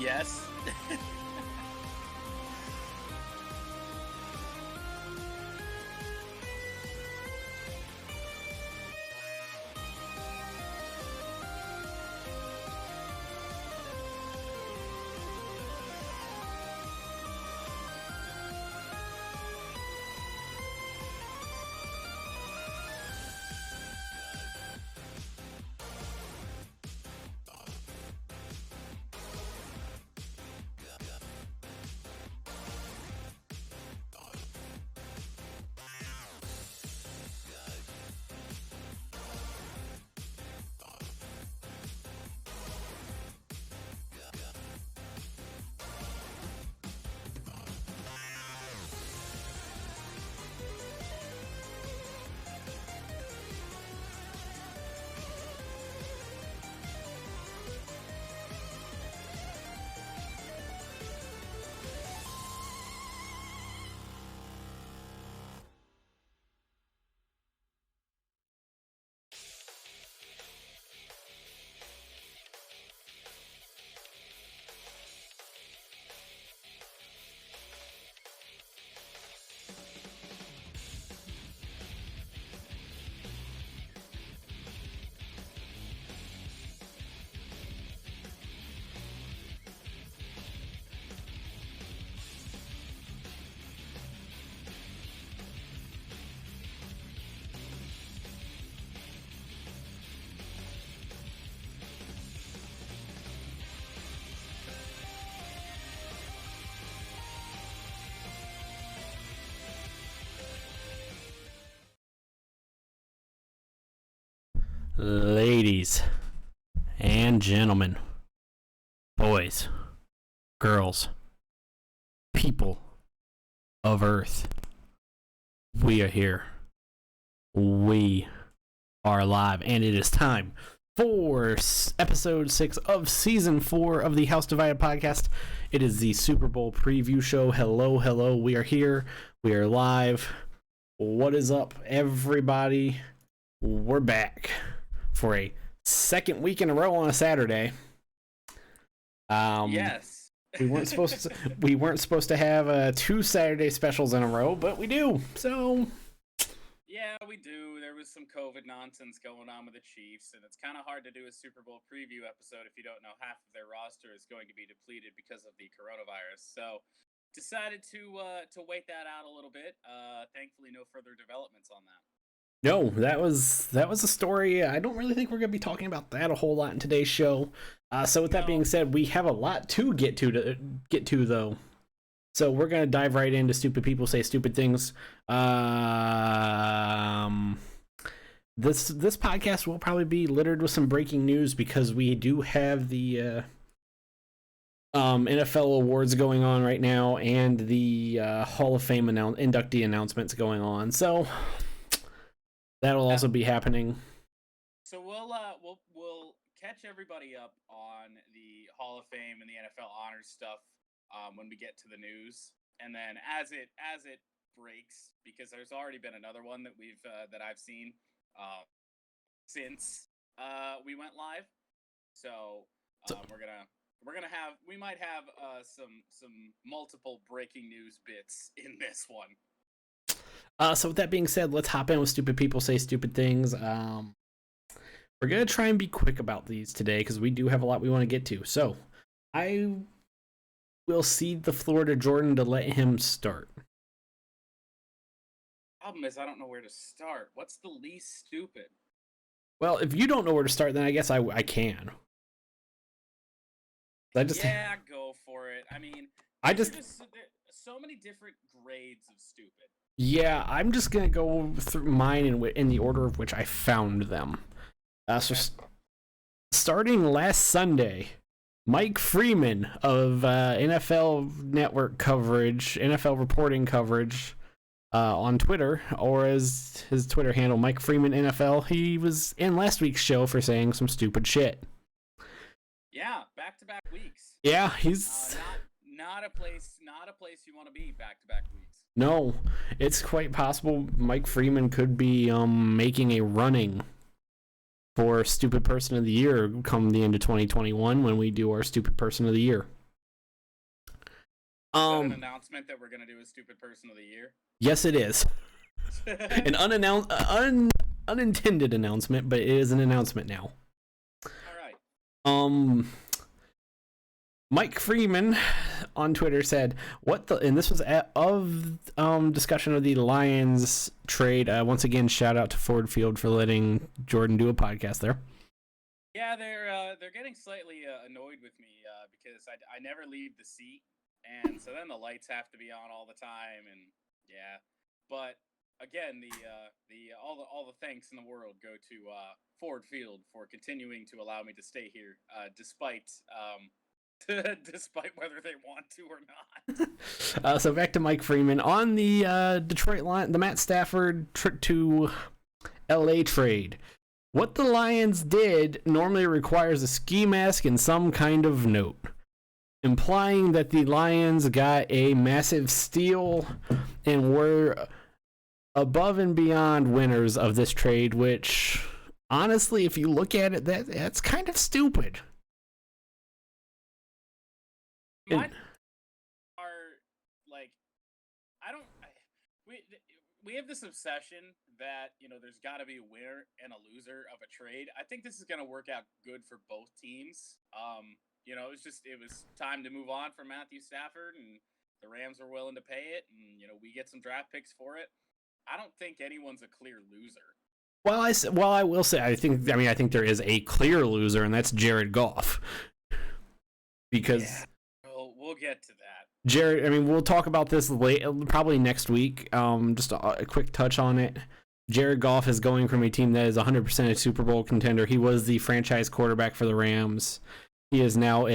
Yes. Ladies and gentlemen, boys, girls, people of Earth, we are here. We are alive, and it is time for episode 6 of season 4 of the House Divided podcast. It is the Super Bowl preview show. Hello, hello. We are here. We are live. What is up, everybody? We're back for a second week in a row on a Saturday. Yes. we weren't supposed to have 2 Saturday specials in a row, but we do. So Yeah, we do. There was some COVID nonsense going on with the Chiefs, and it's kind of hard to do a Super Bowl preview episode if you don't know half of their roster is going to be depleted because of the coronavirus. So decided to wait that out a little bit. Thankfully, no further developments on that. no, that was a story. I don't really think we're going to be talking about that a whole lot in today's show. So with that being said, we have a lot to get to though. So we're going to dive right into Stupid People Say Stupid Things. This podcast will probably be littered with some breaking news because we do have the NFL awards going on right now and the Hall of Fame inductee announcements going on. So that'll also be happening. So we'll catch everybody up on the Hall of Fame and the NFL honors stuff when we get to the news, and then as it breaks, because there's already been another one that I've seen since we went live. So we might have some multiple breaking news bits in this one. So with that being said, let's hop in with Stupid People Say Stupid Things. We're going to try and be quick about these today because we do have a lot we want to get to. So I will cede the floor to Jordan to let him start. Problem is, I don't know where to start. What's the least stupid? Well, if you don't know where to start, then I guess I can. Yeah, go for it. I mean, so many different grades of stupid. Yeah, I'm just going to go through mine in the order of which I found them. Starting last Sunday, Mike Freeman of NFL Network coverage, NFL reporting coverage on Twitter, or as his Twitter handle, Mike Freeman NFL, he was in last week's show for saying some stupid shit. Yeah, back-to-back weeks. Yeah, he's not a place you want to be back-to-back weeks. No, it's quite possible Mike Freeman could be making a running for Stupid Person of the Year come the end of 2021 when we do our Stupid Person of the Year. Is that an announcement that we're gonna do a stupid person of the year? Yes, it is. An unintended announcement, but it is an announcement now. All right. Mike Freeman on Twitter said, "What the?" And this was discussion of the Lions trade. Once again, shout out to Ford Field for letting Jordan do a podcast there. Yeah, they're getting slightly annoyed with me because I never leave the seat, and so then the lights have to be on all the time, and yeah. But again, all the thanks in the world go to Ford Field for continuing to allow me to stay here, despite whether they want to or not. So back to Mike Freeman on the Detroit line, the Matt Stafford to LA trade. What the Lions did normally requires a ski mask and some kind of note, implying that the Lions got a massive steal and were above and beyond winners of this trade, which, honestly, if you look at it, that's kind of stupid. We have this obsession that, there's got to be a winner and a loser of a trade. I think this is going to work out good for both teams. It was time to move on from Matthew Stafford, and the Rams were willing to pay it, and we get some draft picks for it. I don't think anyone's a clear loser. Well, I will say I think there is a clear loser, and that's Jared Goff. Because we'll get to that. Jared, we'll talk about this probably next week. Just a quick touch on it. Jared Goff is going from a team that is 100% a Super Bowl contender. He was the franchise quarterback for the Rams. He is now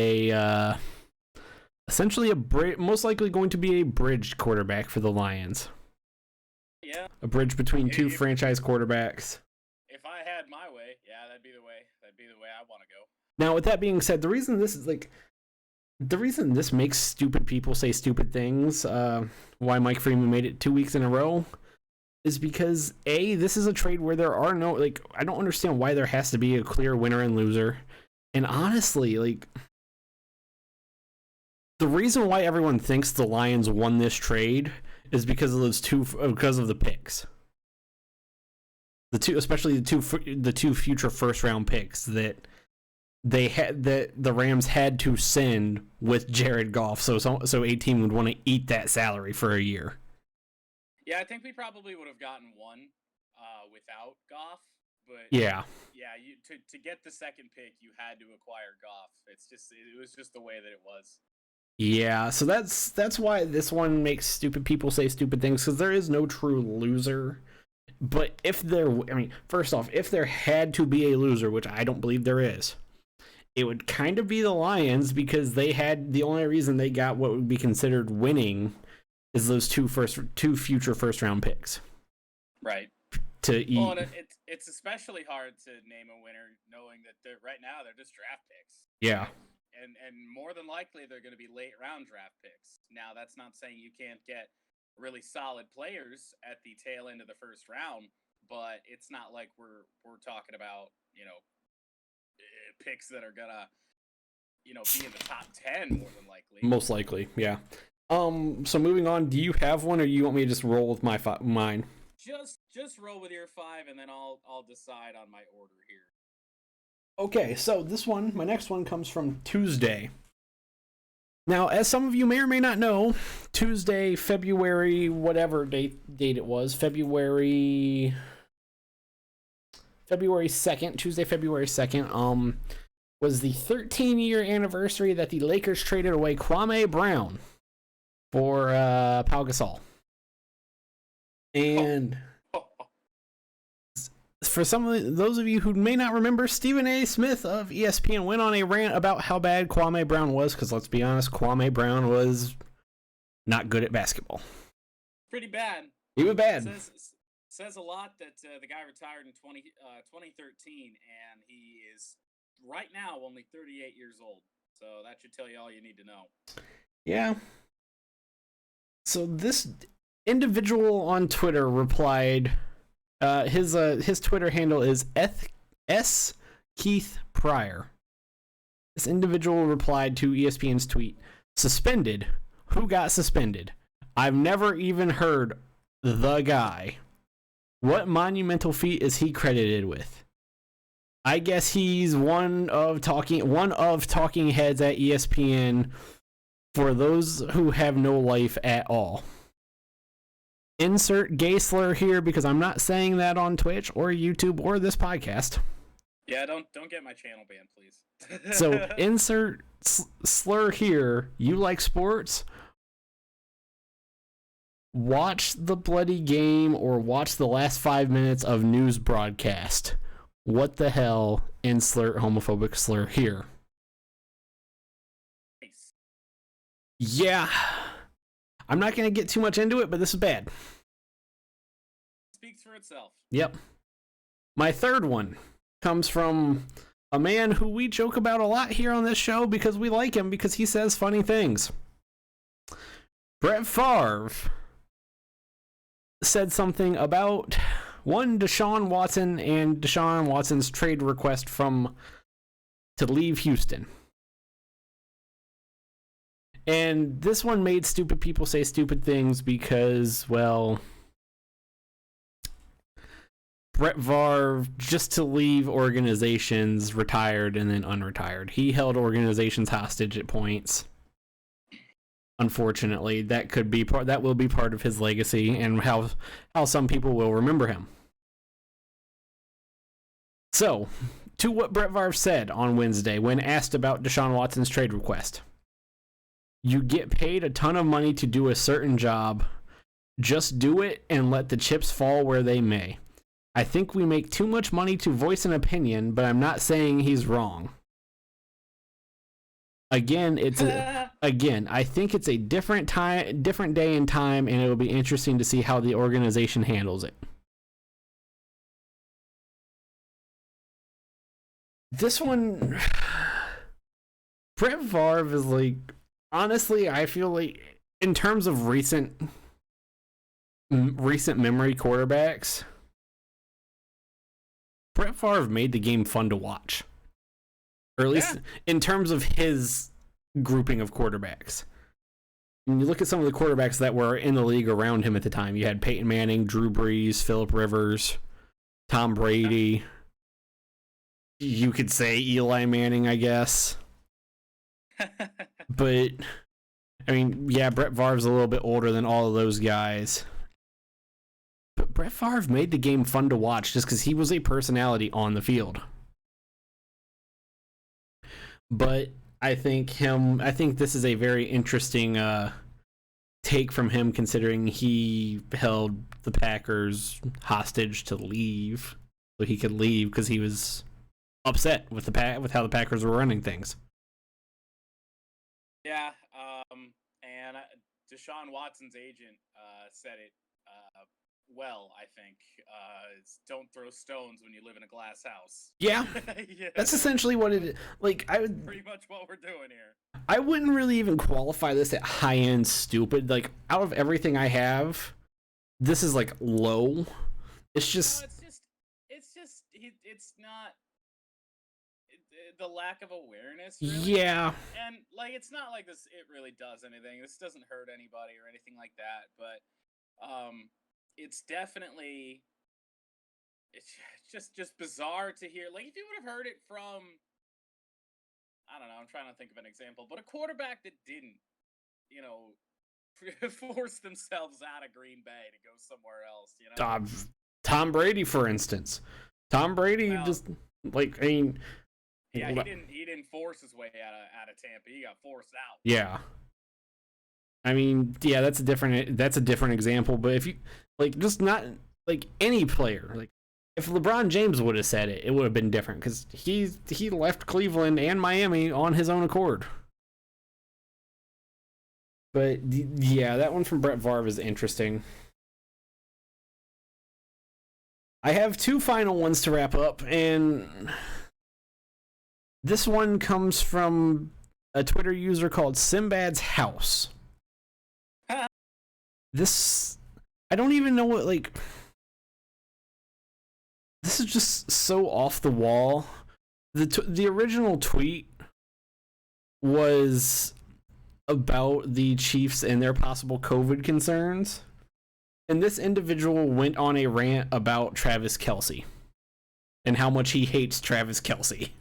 essentially most likely going to be a bridge quarterback for the Lions. Yeah. A bridge between two franchise quarterbacks. If I had my way, that'd be the way. That'd be the way I want to go. Now, with that being said, the reason this makes stupid people say stupid things, why Mike Freeman made it 2 weeks in a row, is because, this is a trade where there are no, I don't understand why there has to be a clear winner and loser. And honestly, the reason why everyone thinks the Lions won this trade is because of the picks. Especially the two future first round picks that the Rams had to send with Jared Goff, so a team would want to eat that salary for a year. Yeah, I think we probably would have gotten one without Goff, but to get the second pick, you had to acquire Goff. It was just the way that it was. Yeah, so that's why this one makes stupid people say stupid things, because there is no true loser. But first off, if there had to be a loser, which I don't believe there is, it would kind of be the Lions, because the only reason they got what would be considered winning is those two future first round picks. Right. To eat. Well, it's especially hard to name a winner knowing that right now they're just draft picks. Yeah. And more than likely they're going to be late round draft picks. Now, that's not saying you can't get really solid players at the tail end of the first round, but it's not like we're talking about, picks that are gonna, be in the top 10 more than likely. Most likely, yeah. So moving on, do you have one, or you want me to just roll with mine? Just roll with your 5, and then I'll decide on my order here. Okay, so my next one comes from Tuesday. Now, as some of you may or may not know, Tuesday, February, whatever date it was, February 2nd, Tuesday, February 2nd, was the 13-year anniversary that the Lakers traded away Kwame Brown for Pau Gasol. And for those of you who may not remember, Stephen A. Smith of ESPN went on a rant about how bad Kwame Brown was, because let's be honest, Kwame Brown was not good at basketball. Pretty bad. He was bad. Says a lot that the guy retired in 2013, and he is right now only 38 years old. So that should tell you all you need to know. Yeah. So this individual on Twitter replied, his Twitter handle is S. Keith Pryor. This individual replied to ESPN's tweet, "Suspended who got suspended. I've never even heard the guy. What monumental feat is he credited with? I guess he's one of talking heads at ESPN for those who have no life at all. Insert gay slur here because I'm not saying that on Twitch or YouTube or this podcast. Yeah, don't get my channel banned, please. So insert slur here. You like sports? Watch the bloody game or watch the last 5 minutes of news broadcast. What the hell? Insert homophobic slur here. Nice. Yeah. I'm not going to get too much into it, but this is bad. Speaks for itself. Yep. My third one comes from a man who we joke about a lot here on this show because we like him because he says funny things. Brett Favre said something about Deshaun Watson and Deshaun Watson's trade request to leave Houston. And this one made stupid people say stupid things because, well, Brett Favre, just to leave organizations, retired and then unretired. He held organizations hostage at points. Unfortunately, that will be part of his legacy and how some people will remember him. So, to what Brett Favre said on Wednesday when asked about Deshaun Watson's trade request. You get paid a ton of money to do a certain job. Just do it and let the chips fall where they may. I think we make too much money to voice an opinion, but I'm not saying he's wrong. Again, I think it's a different day and time, and it'll be interesting to see how the organization handles it. This one, Brett Favre is like, honestly, I feel like in terms of recent memory quarterbacks, Brett Favre made the game fun to watch. Or at least in terms of his grouping of quarterbacks. When you look at some of the quarterbacks that were in the league around him at the time, you had Peyton Manning, Drew Brees, Phillip Rivers, Tom Brady. You could say Eli Manning, I guess. But, I mean, yeah, Brett Favre's a little bit older than all of those guys. But Brett Favre made the game fun to watch just because he was a personality on the field. But I think this is a very interesting take from him, considering he held the Packers hostage to leave, so he could leave because he was upset with how the Packers were running things. Yeah, and Deshaun Watson's agent said it well, I think. Don't throw stones when you live in a glass house. Yeah. Yeah. That's essentially what it is. Like, pretty much what we're doing here. I wouldn't really even qualify this at high-end stupid. Like, out of everything I have, this is like low. It's just it's not the lack of awareness, really. Yeah. And like, it's not like this it really does anything. This doesn't hurt anybody or anything like that, but it's definitely, it's just bizarre to hear. Like, if you would have heard it from, I don't know, I'm trying to think of an example, but a quarterback that didn't, force themselves out of Green Bay to go somewhere else, Tom Brady, for instance. Tom Brady just, like, I mean, yeah, he didn't force his way out of Tampa. He got forced out. Yeah. I mean, yeah, that's a different example, but if you, like, just not, like, any player, like, if LeBron James would have said it, it would have been different, because he left Cleveland and Miami on his own accord. But, yeah, that one from Brett Favre is interesting. I have two final ones to wrap up, and this one comes from a Twitter user called Sinbad's House. This, I don't even know what, like, this is just so off the wall. The original tweet was about the Chiefs and their possible COVID concerns. And this individual went on a rant about Travis Kelce and how much he hates Travis Kelce.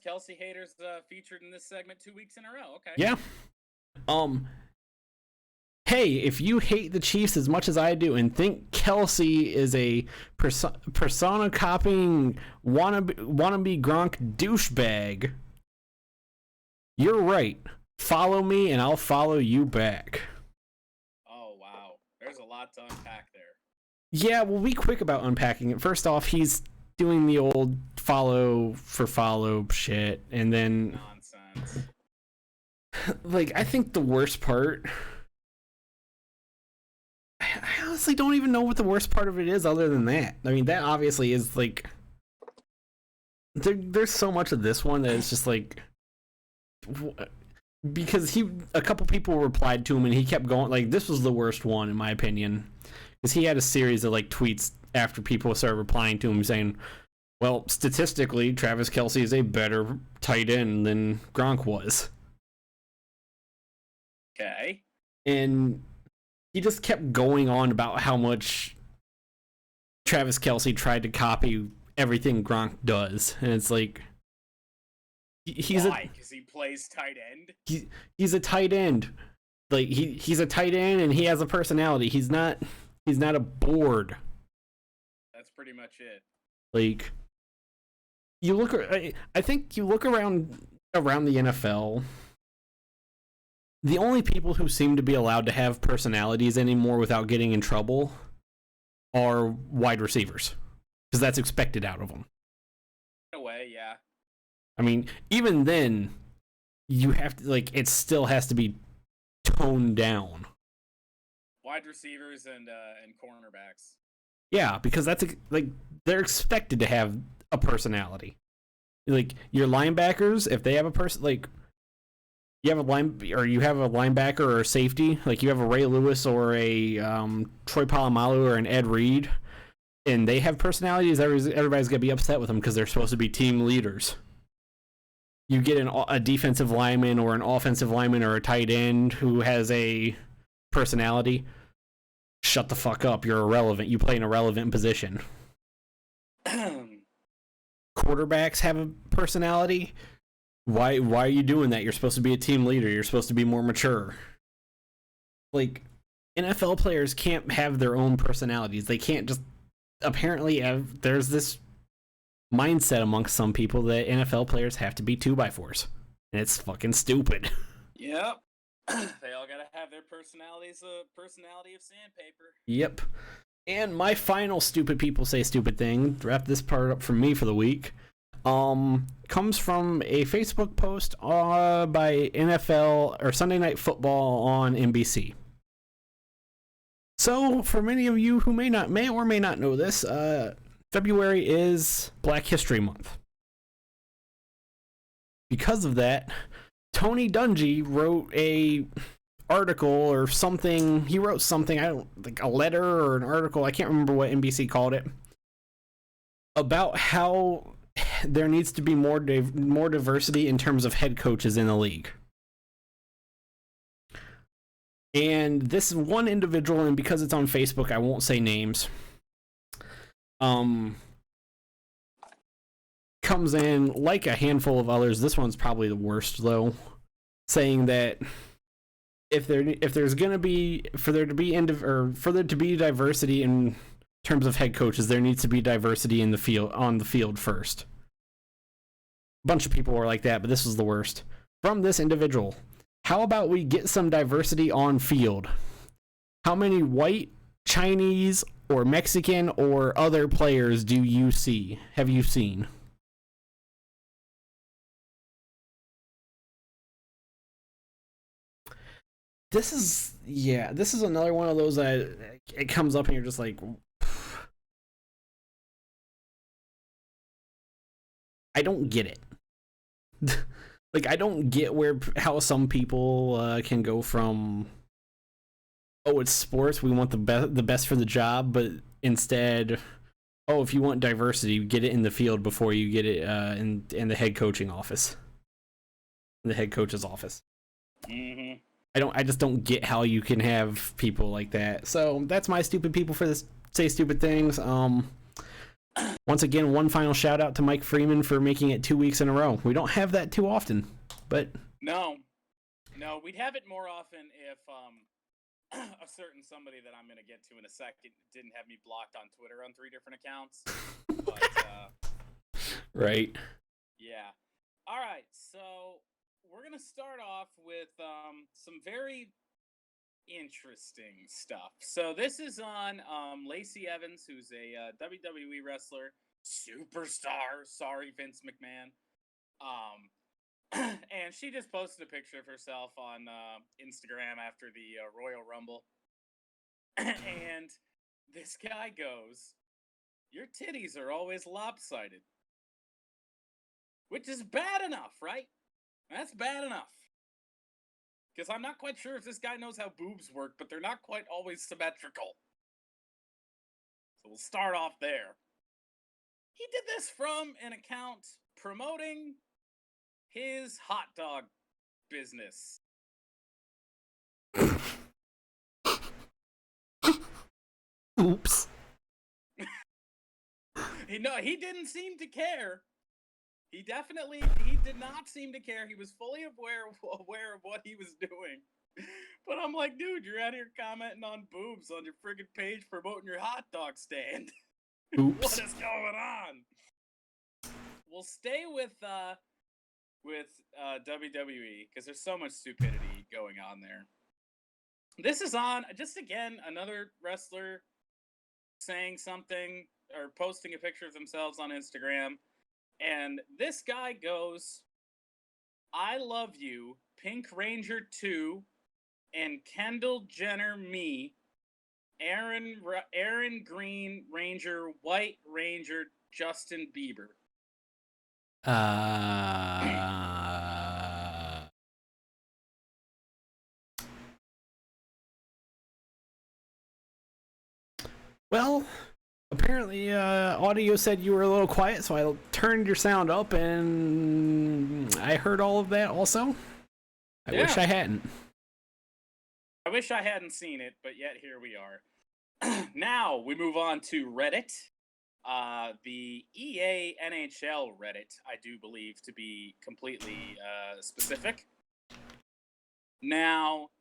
Kelce haters featured in this segment 2 weeks in a row. Okay. Yeah. Hey, if you hate the Chiefs as much as I do and think Kelce is a persona copying wannabe Gronk douchebag, you're right. Follow me and I'll follow you back. Oh, wow. There's a lot to unpack there. Yeah, we'll be quick about unpacking it. First off, he's doing the old follow for follow shit, and then nonsense. Like, I think the worst part, I honestly don't even know what the worst part of it is other than that. I mean, that obviously is like there's so much of this one that is just like, because a couple people replied to him and he kept going. Like, this was the worst one in my opinion, because he had a series of like tweets after people started replying to him saying, well, statistically, Travis Kelce is a better tight end than Gronk was. Okay. And he just kept going on about how much Travis Kelce tried to copy everything Gronk does. And it's like, why? Because he plays tight end? He's a tight end. Like, he's a tight end and he has a personality. He's not a board. That's pretty much it. Like, you look, I think you look around the NFL, the only people who seem to be allowed to have personalities anymore without getting in trouble are wide receivers, because that's expected out of them. In a way, yeah. I mean, even then, you have to, like, it still has to be toned down. Wide receivers and cornerbacks. Yeah, because that's like, they're expected to have a personality. Like, your linebackers, if they have a person, like, you have a linebacker or a safety, like you have a Ray Lewis or a Troy Polamalu or an Ed Reed, and they have personalities, everybody's gonna be upset with them because they're supposed to be team leaders. You get a defensive lineman or an offensive lineman or a tight end who has a personality, shut the fuck up, you're irrelevant, you play an irrelevant position. Quarterbacks have a personality. Why are you doing that? You're supposed to be a team leader. You're supposed to be more mature. Like, NFL players can't have their own personalities. They can't just, apparently there's this mindset amongst some people that NFL players have to be 2x4s. And it's fucking stupid. Yep. They all gotta have their personalities, personality of sandpaper. Yep. And my final stupid people say stupid thing, wrap this part up from me for the week, comes from a Facebook post by NFL or Sunday Night Football on NBC. So, for many of you who may or may not know this, February is Black History Month. Because of that, Tony Dungy wrote a article or something. He wrote something, I don't like, a letter or an article, I can't remember what NBC called it, about how there needs to be more diversity in terms of head coaches in the league. And this one individual, and because it's on Facebook, I won't say names, comes in like a handful of others. This one's probably the worst though, saying that if there's gonna be for there to be diversity in terms of head coaches, there needs to be diversity in the field, on the field first. A bunch of people were like that, but this was the worst. From this individual, how about we get some diversity on field? How many white, Chinese, or Mexican or other players have you seen? This is another one of those that it comes up and you're just like, I don't get it. Like, I don't get how some people can go from, oh, it's sports, we want the best for the job, but instead, oh, if you want diversity, get it in the field before you get it in the head coaching office. in the head coach's office. Mm-hmm. I just don't get how you can have people like that. So that's my stupid people for this say stupid things. Once again, one final shout out to Mike Freeman for making it 2 weeks in a row. We don't have that too often, but No, we'd have it more often if a certain somebody that I'm gonna get to in a second didn't have me blocked on Twitter on 3 different accounts. But right. yeah. All right, so we're gonna start off with some very interesting stuff. So this is on Lacey Evans, who's a WWE wrestler, superstar. Sorry, Vince McMahon. And she just posted a picture of herself on Instagram after the Royal Rumble. And this guy goes, "Your titties are always lopsided." Which is bad enough, right? That's bad enough. Because I'm not quite sure if this guy knows how boobs work, but they're not quite always symmetrical. So we'll start off there. He did this from an account promoting his hot dog business. Oops. He didn't seem to care. He did not seem to care. He was fully aware of what he was doing. But I'm like, dude, you're out here commenting on boobs on your friggin' page promoting your hot dog stand. Oops. What is going on? We'll stay with WWE because there's so much stupidity going on there. This is on just again another wrestler saying something or posting a picture of themselves on Instagram. And this guy goes, "I love you, Pink Ranger 2, and Kendall Jenner me, Aaron Green Ranger, White Ranger, Justin Bieber." Well, apparently audio said you were a little quiet, so I turned your sound up and I heard all of that also. I wish I hadn't. I wish I hadn't seen it, but yet here we are. Now we move on to Reddit. The EA NHL Reddit, I do believe, to be completely specific. Now,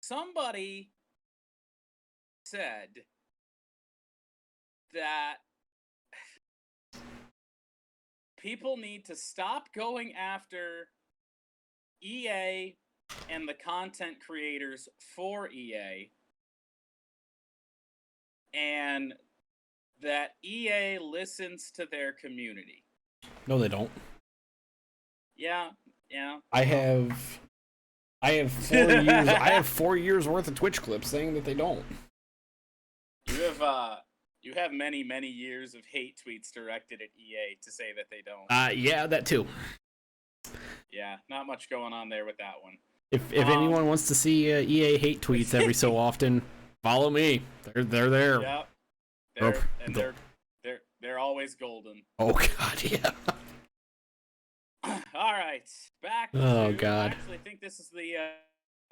somebody said that people need to stop going after EA and the content creators for EA, and that EA listens to their community. No, they don't. Yeah. I have 4 years. I have 4 years worth of Twitch clips saying that they don't. You have many years of hate tweets directed at EA to say that they don't. Yeah, that too. Yeah, not much going on there with that one. If anyone wants to see EA hate tweets every so often, follow me. They're there. Yeah. They're always golden. Oh god, yeah. All right, back. Oh god. I actually think this is the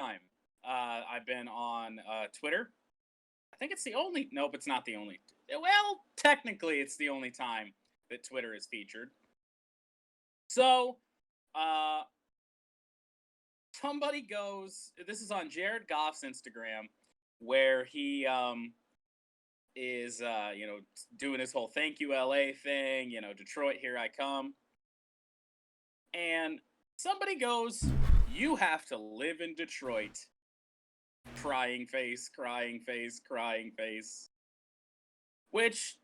time I've been on Twitter. I think it's the only. Nope, it's not the only. Well, technically, it's the only time that Twitter is featured. So, somebody goes. This is on Jared Goff's Instagram, where he is doing his whole "Thank you LA" thing. Detroit, here I come. And somebody goes, "You have to live in Detroit." Crying face, crying face, crying face. Which,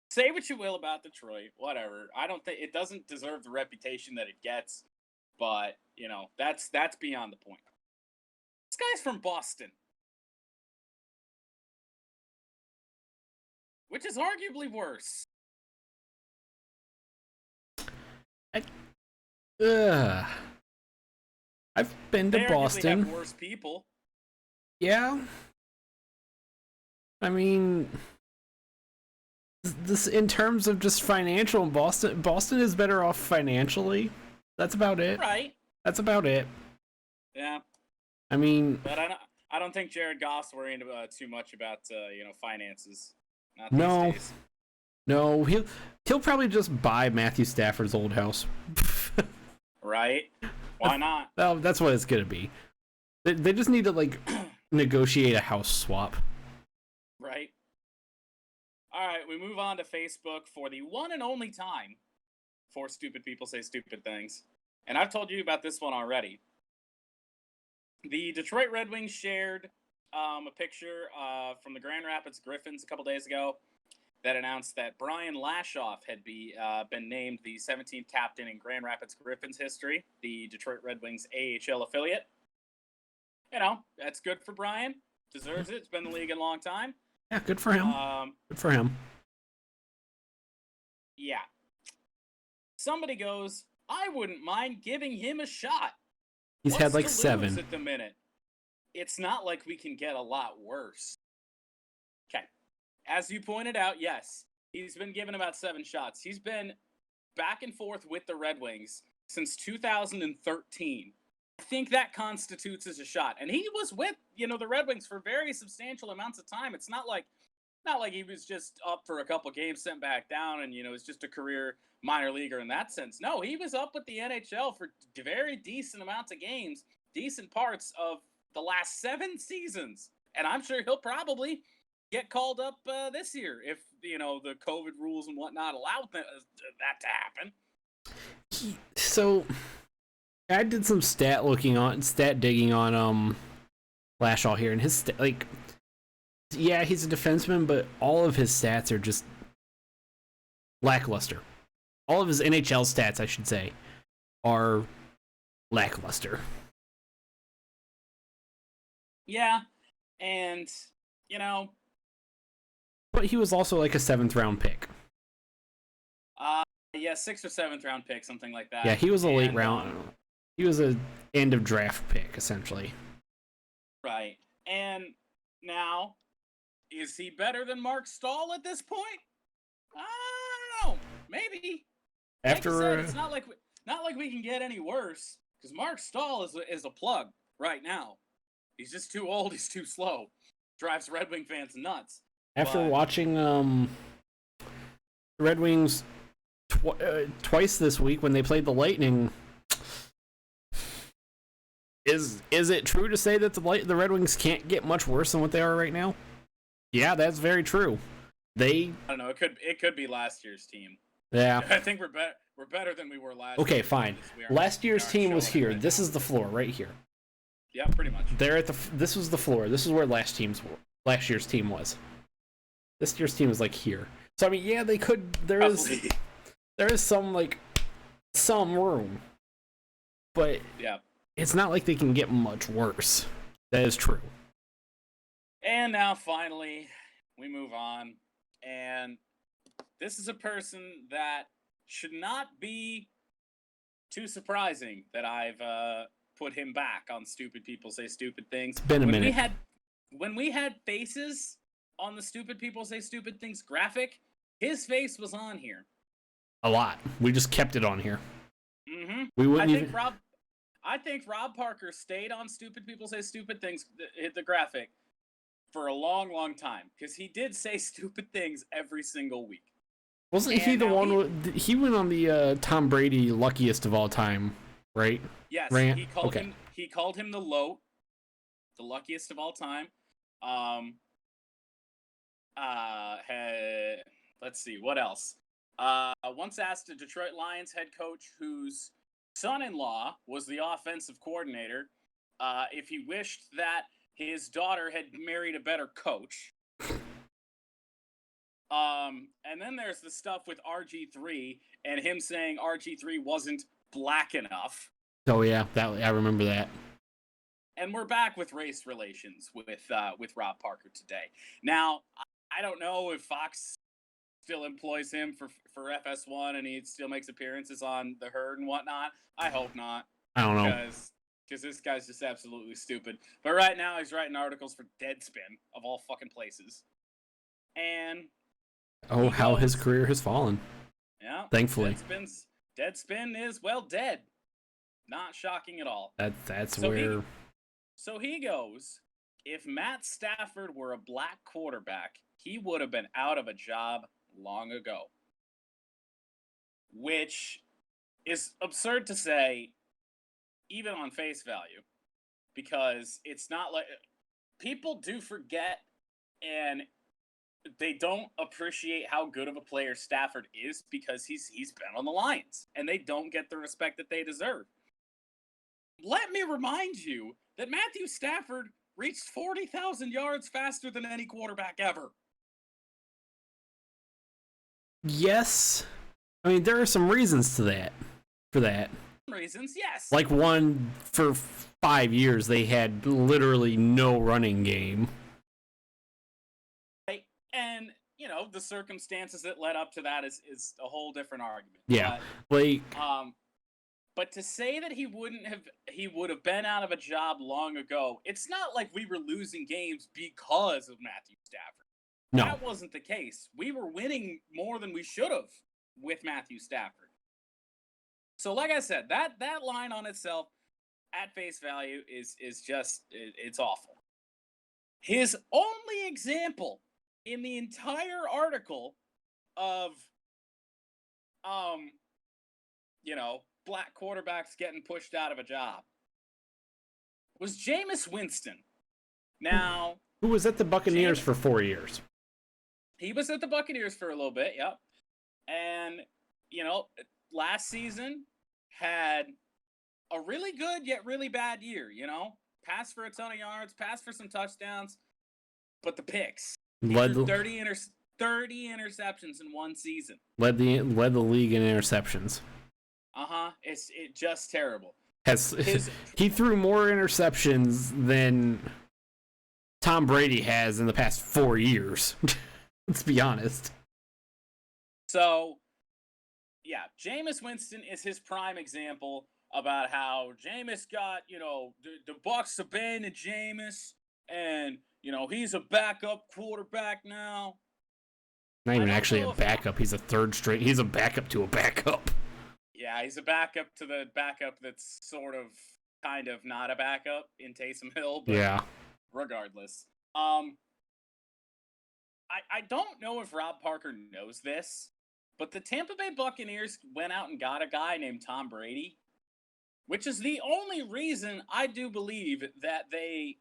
say what you will about Detroit, whatever. I don't think it doesn't deserve the reputation that it gets, but that's beyond the point. This guy's from Boston, which is arguably worse. I've been to Boston. They have worse people. Yeah. I mean, this in terms of just financial, Boston is better off financially That's about it. Right. That's about it. Yeah. I mean, but I don't think Jared Goff's worrying too much about finances. Not no, these days. no, he'll probably just buy Matthew Stafford's old house. Right? Why not? Well, that's what it's gonna be. They just need to like negotiate a house swap. Right. All right, we move on to Facebook for the one and only time for Stupid People Say Stupid Things. And I've told you about this one already. The Detroit Red Wings shared a picture from the Grand Rapids Griffins a couple days ago that announced that Brian Lashoff had been named the 17th captain in Grand Rapids Griffins history, the Detroit Red Wings AHL affiliate. You know, that's good for Brian. Deserves it. It's been in the league a long time. Yeah, good for him. Good for him. Yeah. Somebody goes, I wouldn't mind giving him a shot. He's What's had like to 7 lose at the minute. It's not like we can get a lot worse. Okay. As you pointed out, yes, he's been given about 7 shots. He's been back and forth with the Red Wings since 2013. I think that constitutes as a shot. And he was with, the Red Wings for very substantial amounts of time. It's not like he was just up for a couple games, sent back down, and, is just a career minor leaguer in that sense. No, he was up with the NHL for very decent amounts of games, decent parts of the last 7 seasons. And I'm sure he'll probably get called up this year if, the COVID rules and whatnot allow that to happen. So I did some stat digging on Lashaw here, and his yeah, he's a defenseman, but all of his stats are just lackluster. All of his NHL stats, I should say, are lackluster. Yeah, and but he was also like a 7th round pick. Yeah, 6th or 7th round pick, something like that. Yeah, he was a late round. He was a end of draft pick, essentially. Right, and now, is he better than Mark Stahl at this point? I don't know. Maybe. After like I said, it's not like we can get any worse, because Mark Stahl is a plug right now. He's just too old. He's too slow. Drives Red Wing fans nuts. After watching the Red Wings twice this week when they played the Lightning, is it true to say that the Red Wings can't get much worse than what they are right now? Yeah, that's very true. I don't know. It could be last year's team. Yeah. I think we're better than we were last year. Okay, fine. Last year's team was here. This is the floor right here. Yeah, pretty much. This was the floor. This is where last year's team was. This year's team is like here. So I mean, yeah, they could. There is some room, but yeah, it's not like they can get much worse. That is true. And now finally, we move on, and this is a person that should not be too surprising that I've put him back on Stupid People Say Stupid Things. It's been a minute. When we had faces on the Stupid People Say Stupid Things graphic, his face was on here. A lot. We just kept it on here. Mm-hmm. We wouldn't I think Rob Parker stayed on Stupid People Say Stupid Things, the graphic, for a long, long time, because he did say stupid things every single week. Wasn't he the one? He went on the Tom Brady luckiest of all time, right? Yes, he called him the LOAT, the luckiest of all time. Let's see, what else? Once asked a Detroit Lions head coach whose son-in-law was the offensive coordinator if he wished that his daughter had married a better coach. And then there's the stuff with RG3 and him saying RG3 wasn't black enough. Oh yeah, I remember that. And we're back with race relations with Rob Parker today. Now, I don't know if Fox still employs him for FS1 and he still makes appearances on The Herd and whatnot. I hope not. I don't know. Because this guy's just absolutely stupid. But right now he's writing articles for Deadspin, of all fucking places. And how his career has fallen. Yeah. Thankfully. Deadspin is, well, dead. Not shocking at all. That's So where. So he goes, if Matt Stafford were a black quarterback, he would have been out of a job long ago. Which is absurd to say, even on face value, because it's not like people do forget and they don't appreciate how good of a player Stafford is because he's been on the Lions and they don't get the respect that they deserve. Let me remind you that Matthew Stafford reached 40,000 yards faster than any quarterback ever. Yes. I mean, there are some reasons to that. For that. Reasons, yes. Like one, for 5 years, they had literally no running game. And, you know, the circumstances that led up to that is a whole different argument. Yeah. Like, but to say that he would have been out of a job long ago, it's not like we were losing games because of Matthew Stafford. no. That wasn't the case. We were winning more than we should have with Matthew Stafford. So like I said, that line on itself at face value is just it's awful. His only example in the entire article of you know, black quarterbacks getting pushed out of a job was Jameis Winston. Now, who was at the Buccaneers for 4 years? He was at the Buccaneers for a little bit, yep. And, you know, last season had a really good yet really bad year, you know? Passed for a ton of yards, passed for some touchdowns, but the picks. Led 30 interceptions in one season. Led the league in interceptions. It's just terrible. He threw more interceptions than Tom Brady has in the past 4 years. Let's be honest. So, yeah, Jameis Winston is his prime example about how Jameis got, you know, the Bucs abandoned Jameis, and, you know, he's a backup quarterback now. Not even actually a backup. He's a third string. He's a backup to a backup. Yeah, he's a backup to the backup that's sort of, kind of not a backup in Taysom Hill. But yeah. Regardless. I don't know if Rob Parker knows this, but the Tampa Bay Buccaneers went out and got a guy named Tom Brady, which is the only reason I do believe that they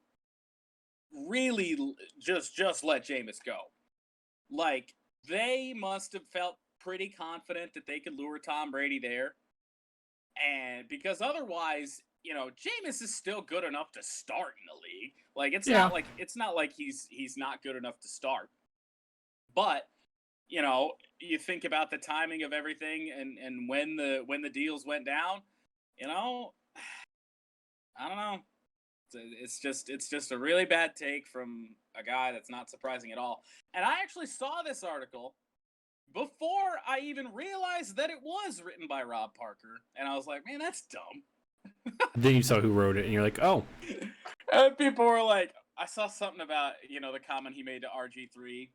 really just let Jameis go. Like, they must have felt pretty confident that they could lure Tom Brady there. And because otherwise, you know, Jameis is still good enough to start in the league. Like, it's not like he's not good enough to start. But, you know, you think about the timing of everything and when the deals went down, you know, I don't know. It's just a really bad take from a guy that's not surprising at all. And I actually saw this article before I even realized that it was written by Rob Parker. And I was like, man, that's dumb. Then you saw who wrote it, and you're like, oh. And people were like, I saw something about, you know, the comment he made to RG3,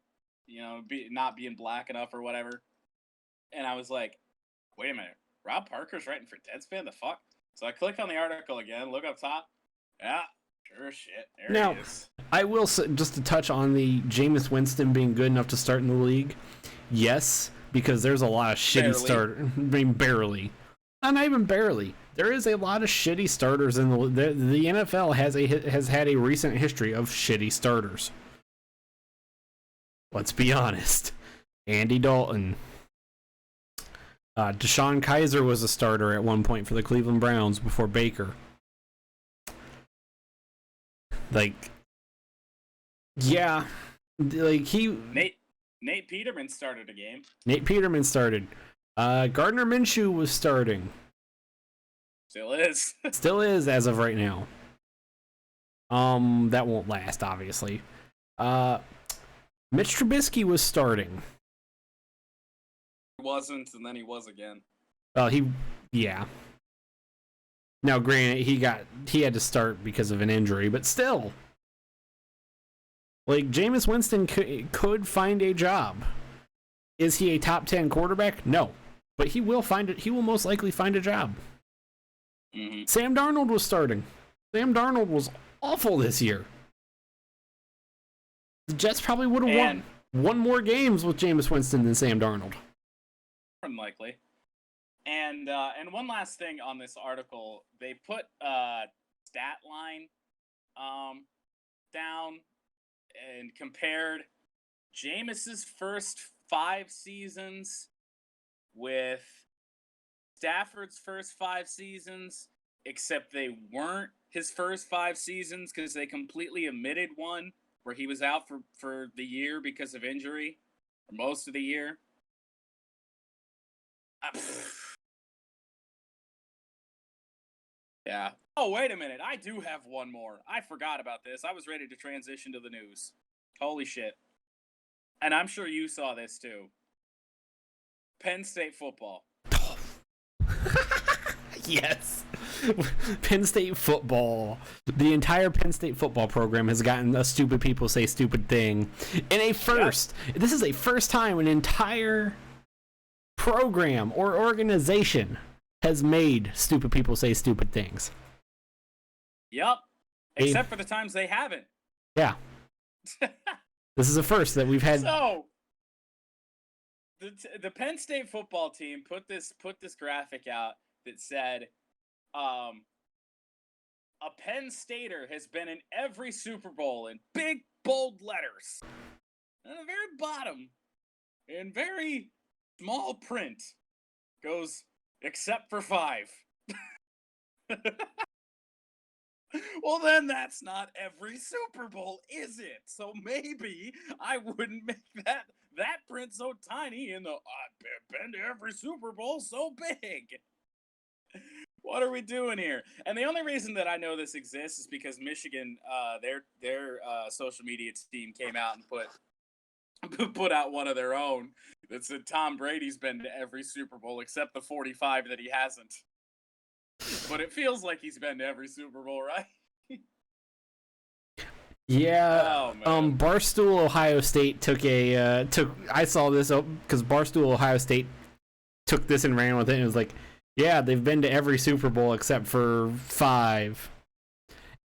you know, not being black enough or whatever. And I was like, wait a minute, Rob Parker's writing for Deadspin? The fuck? So I click on the article again, look up top. Yeah, sure shit. There he is. I will say, just to touch on the Jameis Winston being good enough to start in the league. Yes, because there's a lot of shitty starters. I mean, barely. Not even barely. There is a lot of shitty starters in the NFL has had a recent history of shitty starters. Let's be honest. Andy Dalton. Deshaun Kaiser was a starter at one point for the Cleveland Browns before Baker. Like, yeah, like Nate Peterman started a game. Nate Peterman started. Gardner Minshew was starting. Still is. Still is as of right now. That won't last, obviously. Mitch Trubisky was starting. He wasn't, and then he was again. Well, yeah. Now, granted, he had to start because of an injury, but still. Like, Jameis Winston could find a job. Is he a top 10 quarterback? No. But he will find it. He will most likely find a job. Sam Darnold was starting. Sam Darnold was awful this year. The Jets probably would have won more games with Jameis Winston than Sam Darnold. Unlikely. And one last thing on this article, they put stat line down and compared Jameis's first 5 seasons with Stafford's first 5 seasons, except they weren't his first 5 seasons because they completely omitted one where he was out for the year because of injury, or most of the year. Yeah. Oh, wait a minute. I do have one more. I forgot about this. I was ready to transition to the news. Holy shit. And I'm sure you saw this too. Penn State football. Yes. Penn State football. The entire Penn State football program has gotten a stupid people say stupid thing in a first. Yep. This is a first time an entire program or organization has made stupid people say stupid things. Yep. Except for the times they haven't. Yeah. This is a first that we've had. So the Penn State football team put this graphic out that said, a Penn Stater has been in every Super Bowl in big bold letters. And at the very bottom, in very small print, goes except for 5. Well, then that's not every Super Bowl, is it? So maybe I wouldn't make that print so tiny and I've been to every Super Bowl so big. What are we doing here? And the only reason that I know this exists is because Michigan, their social media team came out and put out one of their own that said Tom Brady's been to every Super Bowl except the 45 that he hasn't. But it feels like he's been to every Super Bowl, right? Yeah. Barstool Ohio State I saw this because Barstool Ohio State took this and ran with it and it was like, yeah, they've been to every Super Bowl except for 5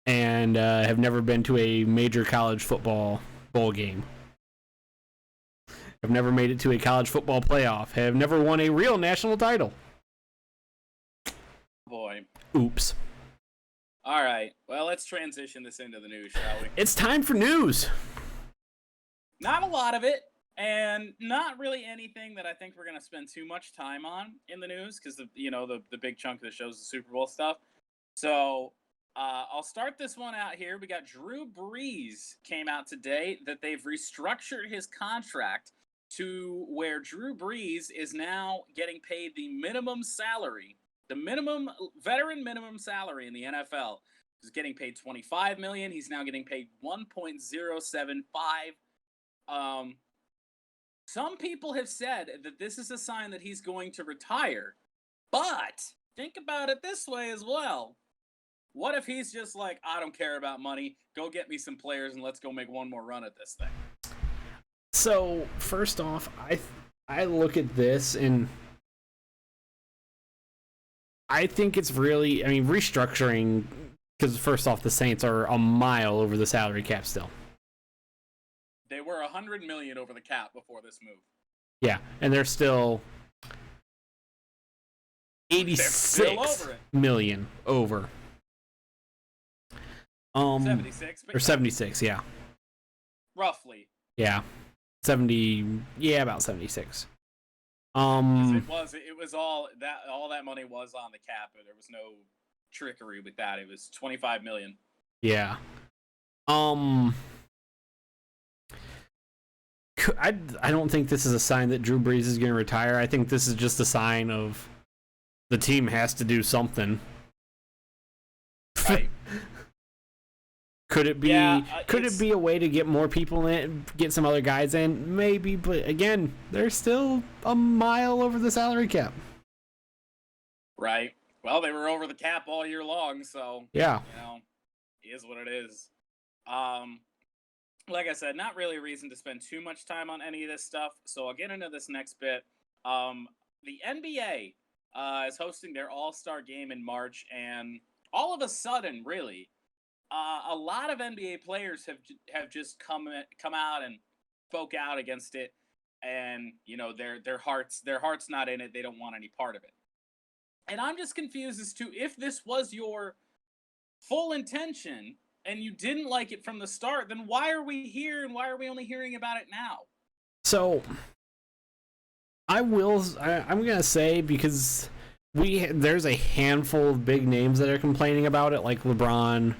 and have never been to a major college football bowl game. Have never made it to a college football playoff. Have never won a real national title. Boy. Oops. All right. Well, let's transition this into the news, shall we? It's time for news. Not a lot of it, and not really anything that I think we're going to spend too much time on in the news because, the big chunk of the show is the Super Bowl stuff. So I'll start this one out here. We got Drew Brees came out today that they've restructured his contract to where Drew Brees is now getting paid the minimum salary. The veteran minimum salary in the NFL is getting paid $25 million. He's now getting paid $1.075. Some people have said that this is a sign that he's going to retire. But think about it this way as well. What if he's just like, I don't care about money. Go get me some players and let's go make one more run at this thing. So first off, I look at this and I think it's really, restructuring, because first off, the Saints are a mile over the salary cap still. They were $100 million over the cap before this move. Yeah, and they're still 86 million over. 76. Or 76, yeah. Roughly. Yeah. 70, yeah, about 76. It was all that money was on the cap. There was no trickery with that. It was $25 million. Yeah. I don't think this is a sign that Drew Brees is going to retire. I think this is just a sign of the team has to do something. Right. Could it be? Yeah, could it be a way to get more people in, get some other guys in? Maybe, but again, they're still a mile over the salary cap. Right. Well, they were over the cap all year long, so yeah, it is what it is. Like I said, not really a reason to spend too much time on any of this stuff. So I'll get into this next bit. The NBA is hosting their All-Star game in March, and all of a sudden, really, a lot of NBA players have just come out and spoke out against it, and their heart's not in it. They don't want any part of it. And I'm just confused as to if this was your full intention and you didn't like it from the start, then why are we here and why are we only hearing about it now? So I'm gonna say, because there's a handful of big names that are complaining about it, like LeBron,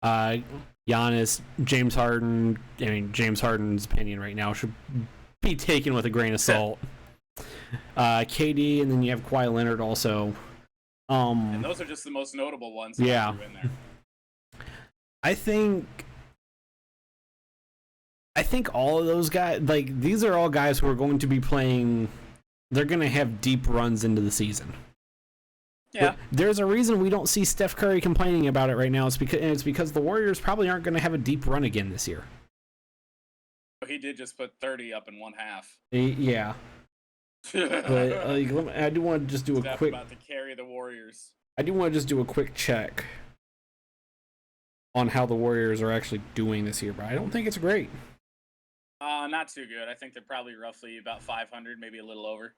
Giannis, James Harden. I mean, James Harden's opinion right now should be taken with a grain of salt. KD, and then you have Kawhi Leonard also. And those are just the most notable ones. Yeah. In there. I think all of those guys, like, these are all guys who are going to be playing. They're going to have deep runs into the season. Yeah. But there's a reason we don't see Steph Curry complaining about it right now. It's because the Warriors probably aren't going to have a deep run again this year. He did just put 30 up in one half. Yeah. But I do want to just do a quick. About to carry the Warriors. I do want to just do a quick check on how the Warriors are actually doing this year, but I don't think it's great. Not too good. I think they're probably roughly about 500, maybe a little over.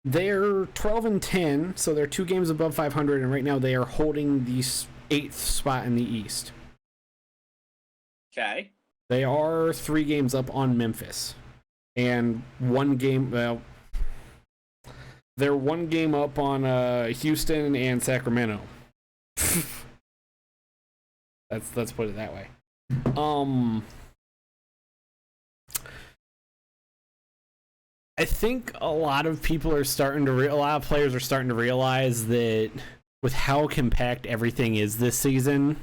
They're 12-10, so they're 2 games above 500, and right now they are holding the 8th spot in the East. Okay. They are 3 games up on Memphis, and 1 game. Well, they're 1 game up on Houston and Sacramento. Let's put it that way. I think a lot of people are a lot of players are starting to realize that with how compact everything is this season,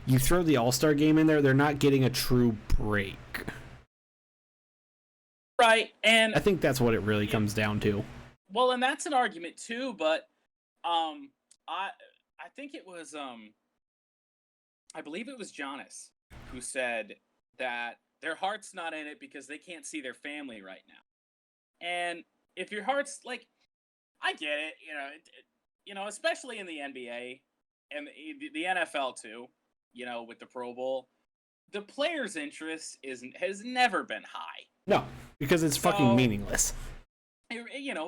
you throw the All-Star game in there, they're not getting a true break. Right, and I think that's what it really comes down to. Well, and that's an argument too, but I think it was I believe it was Giannis who said that their heart's not in it because they can't see their family right now. And if your heart's like, I get it, especially in the NBA and the NFL too, with the Pro Bowl, the players' interest has never been high. No, because it's fucking meaningless. It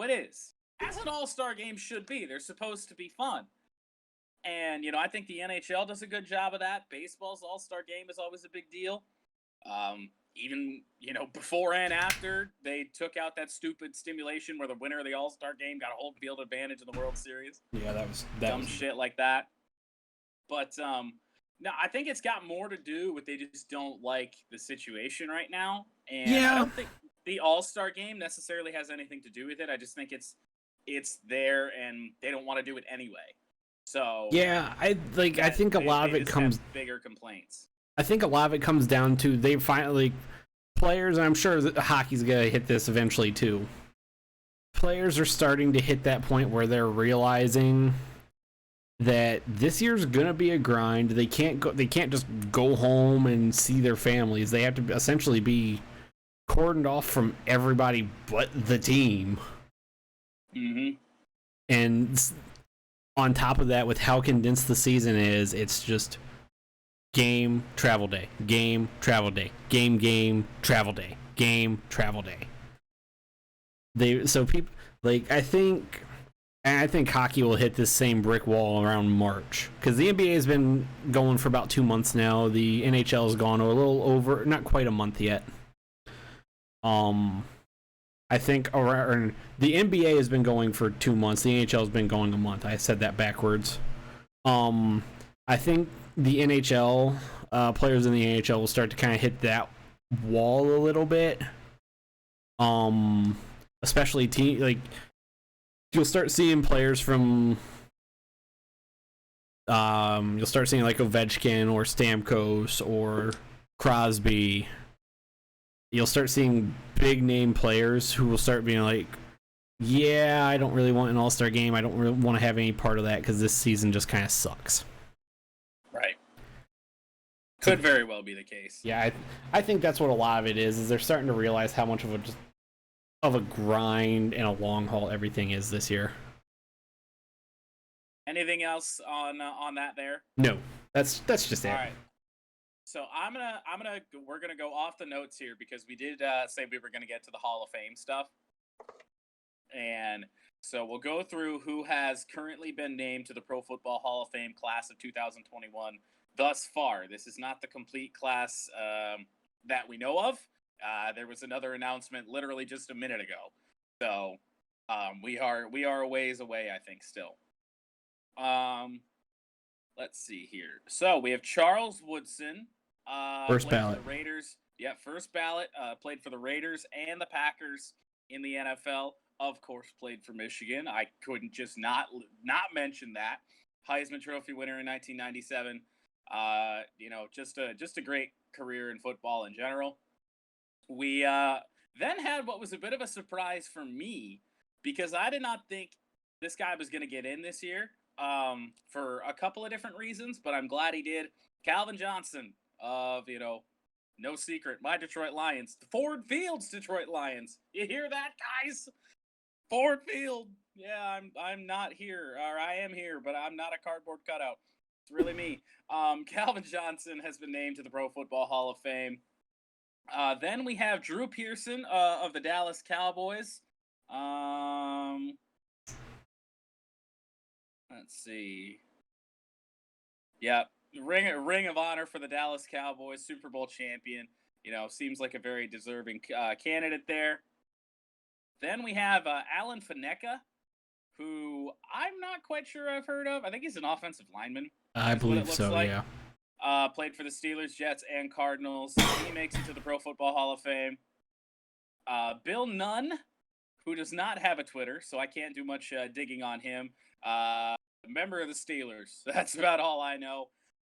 is. As an all-star game should be. They're supposed to be fun. And, I think the NHL does a good job of that. Baseball's all-star game is always a big deal. Even, before and after, they took out that stupid stimulation where the winner of the All-Star game got a home field advantage in the World Series. Yeah, that was dumb shit like that. But no, I think it's got more to do with they just don't like the situation right now. And yeah. I don't think the All-Star game necessarily has anything to do with it. I just think it's there and they don't want to do it anyway. So yeah, I think a lot of it comes bigger complaints. I think a lot of it comes down to they finally players, and I'm sure that hockey's gonna hit this eventually too. Players are starting to hit that point where they're realizing that this year's gonna be a grind. They can't just go home and see their families. They have to essentially be cordoned off from everybody but the team. Mm-hmm. And on top of that, with how condensed the season is, it's just game, travel day, game, travel day, game, travel day, game, travel day. I think hockey will hit this same brick wall around March, because the NBA has been going for about 2 months now. The NHL has gone a little over, not quite a month yet. I think around the NBA has been going for 2 months. The NHL has been going a month. I said that backwards. I think the NHL players in the NHL will start to kind of hit that wall a little bit. Especially you'll start seeing players from you'll start seeing like Ovechkin or Stamkos or Crosby. You'll start seeing big name players who will start being like, yeah, I don't really want an all-star game. I don't really want to have any part of that because this season just kind of sucks. Right. Could very well be the case. Yeah, I think that's what a lot of it is they're starting to realize how much of a grind and a long haul everything is this year. Anything else on that there? No, that's just it. All right. So we're gonna go off the notes here because we did say we were gonna get to the Hall of Fame stuff, and so we'll go through who has currently been named to the Pro Football Hall of Fame class of 2021 thus far. This is not the complete class that we know of. There was another announcement literally just a minute ago, so we are a ways away, I think, still. Let's see here. So we have Charles Woodson. First played ballot. For the Raiders. Yeah, first ballot. Played for the Raiders and the Packers in the NFL. Of course, played for Michigan. I couldn't just not mention that. Heisman Trophy winner in 1997. Just a great career in football in general. We then had what was a bit of a surprise for me because I did not think this guy was going to get in this year for a couple of different reasons, but I'm glad he did. Calvin Johnson of, no secret, my Detroit Lions, the Ford Field's Detroit Lions. You hear that, guys? Ford Field. Yeah, I'm not here, or I am here, but I'm not a cardboard cutout. It's really me. Calvin Johnson has been named to the Pro Football Hall of Fame. Then we have Drew Pearson of the Dallas Cowboys. Let's see. Yeah, Ring of Honor for the Dallas Cowboys, Super Bowl champion. Seems like a very deserving candidate there. Then we have Alan Faneca, who I'm not quite sure I've heard of. I think he's an offensive lineman. I believe so, like. Yeah. Played for the Steelers, Jets, and Cardinals. He makes it to the Pro Football Hall of Fame. Bill Nunn, who does not have a Twitter, so I can't do much digging on him. Member of the Steelers. That's about all I know.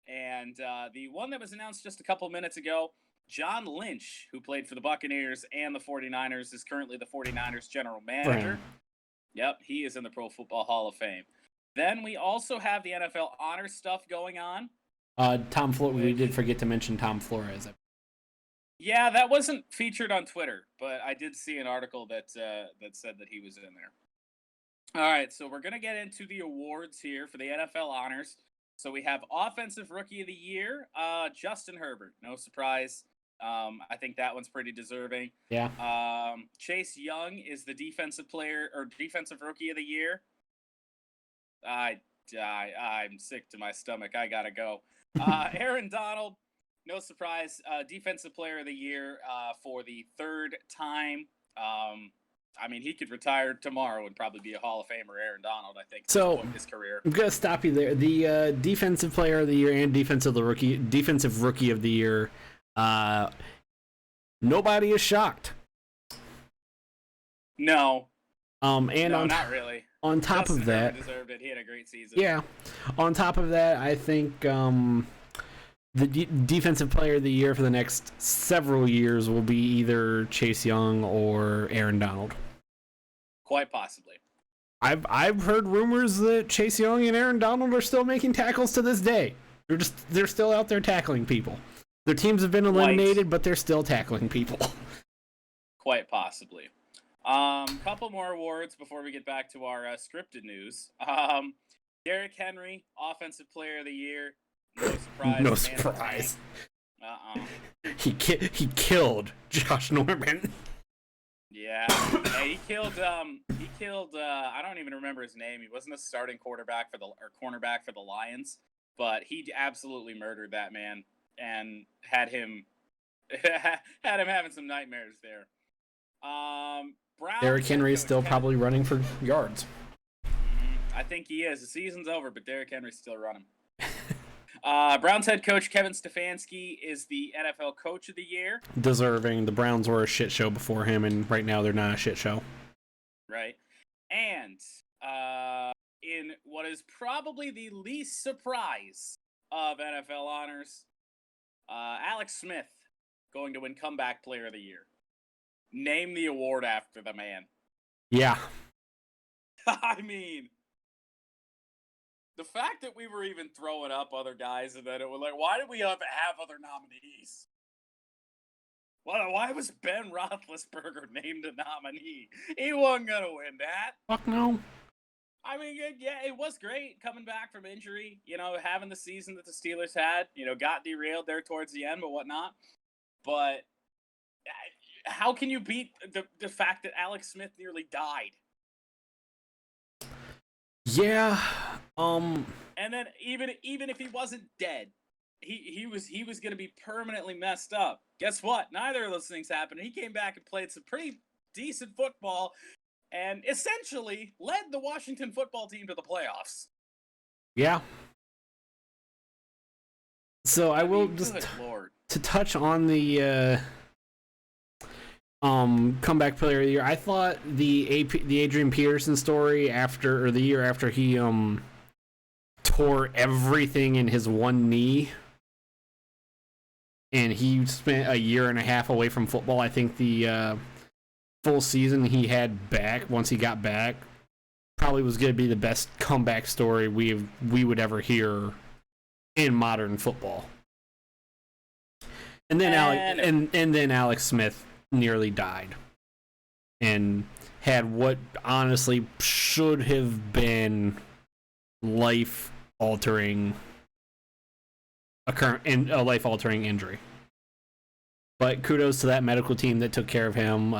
And the one that was announced just a couple minutes ago, John Lynch, who played for the Buccaneers and the 49ers, is currently the 49ers general manager. Yep, he is in the Pro Football Hall of Fame. Then we also have the NFL honors stuff going on. We did forget to mention Tom Flores. Yeah, that wasn't featured on Twitter, but I did see an article that said that he was in there. All right, so we're going to get into the awards here for the NFL honors. So we have Offensive Rookie of the Year, Justin Herbert. No surprise. I think that one's pretty deserving. Yeah. Chase Young is the Defensive Rookie of the Year. I'm sick to my stomach. I gotta go. Aaron Donald, no surprise, Defensive Player of the Year for the third time. He could retire tomorrow and probably be a Hall of Famer, Aaron Donald, I think, at this point in his career. I'm going to stop you there. The Defensive Player of the Year and Defensive Rookie of the Year, nobody is shocked. No. Not really. On top Justin of that, Herbert deserved it. He had a great season. Yeah. On top of that, I think the Defensive Player of the Year for the next several years will be either Chase Young or Aaron Donald. Quite possibly. I've heard rumors that Chase Young and Aaron Donald are still making tackles to this day. They're still out there tackling people. Their teams have been eliminated, but they're still tackling people. Quite possibly. Couple more awards before we get back to our scripted news. Derrick Henry, Offensive Player of the Year. No surprise. No surprise. He killed Josh Norman. Yeah, he killed. I don't even remember his name. He wasn't a starting cornerback for the Lions, but he absolutely murdered that man and had him having some nightmares there. Derrick Henry is still probably running for yards. I think he is. The season's over, but Derrick Henry's still running. Browns head coach Kevin Stefanski is the NFL Coach of the Year. Deserving. The Browns were a shit show before him, and right now they're not a shit show. Right. And in what is probably the least surprise of NFL honors, Alex Smith going to win Comeback Player of the Year. Name the award after the man. Yeah. I mean, the fact that we were even throwing up other guys and then it was like, why did we have other nominees? Why was Ben Roethlisberger named a nominee? He wasn't going to win that. Fuck no. I mean, yeah, it was great coming back from injury. Having the season that the Steelers had. Got derailed there towards the end, but whatnot. But how can you beat the fact that Alex Smith nearly died? Yeah. And then even if he wasn't dead, he was going to be permanently messed up. Guess what? Neither of those things happened. He came back and played some pretty decent football and essentially led the Washington football team to the playoffs. Yeah. So I will just to touch on the comeback player of the year. I thought the Adrian Peterson story the year after he tore everything in his one knee and he spent a year and a half away from football. I think the full season he had back once he got back probably was going to be the best comeback story we would ever hear in modern football. And then Alex Smith nearly died and had what honestly should have been life-altering a life-altering injury. But kudos to that medical team that took care of him.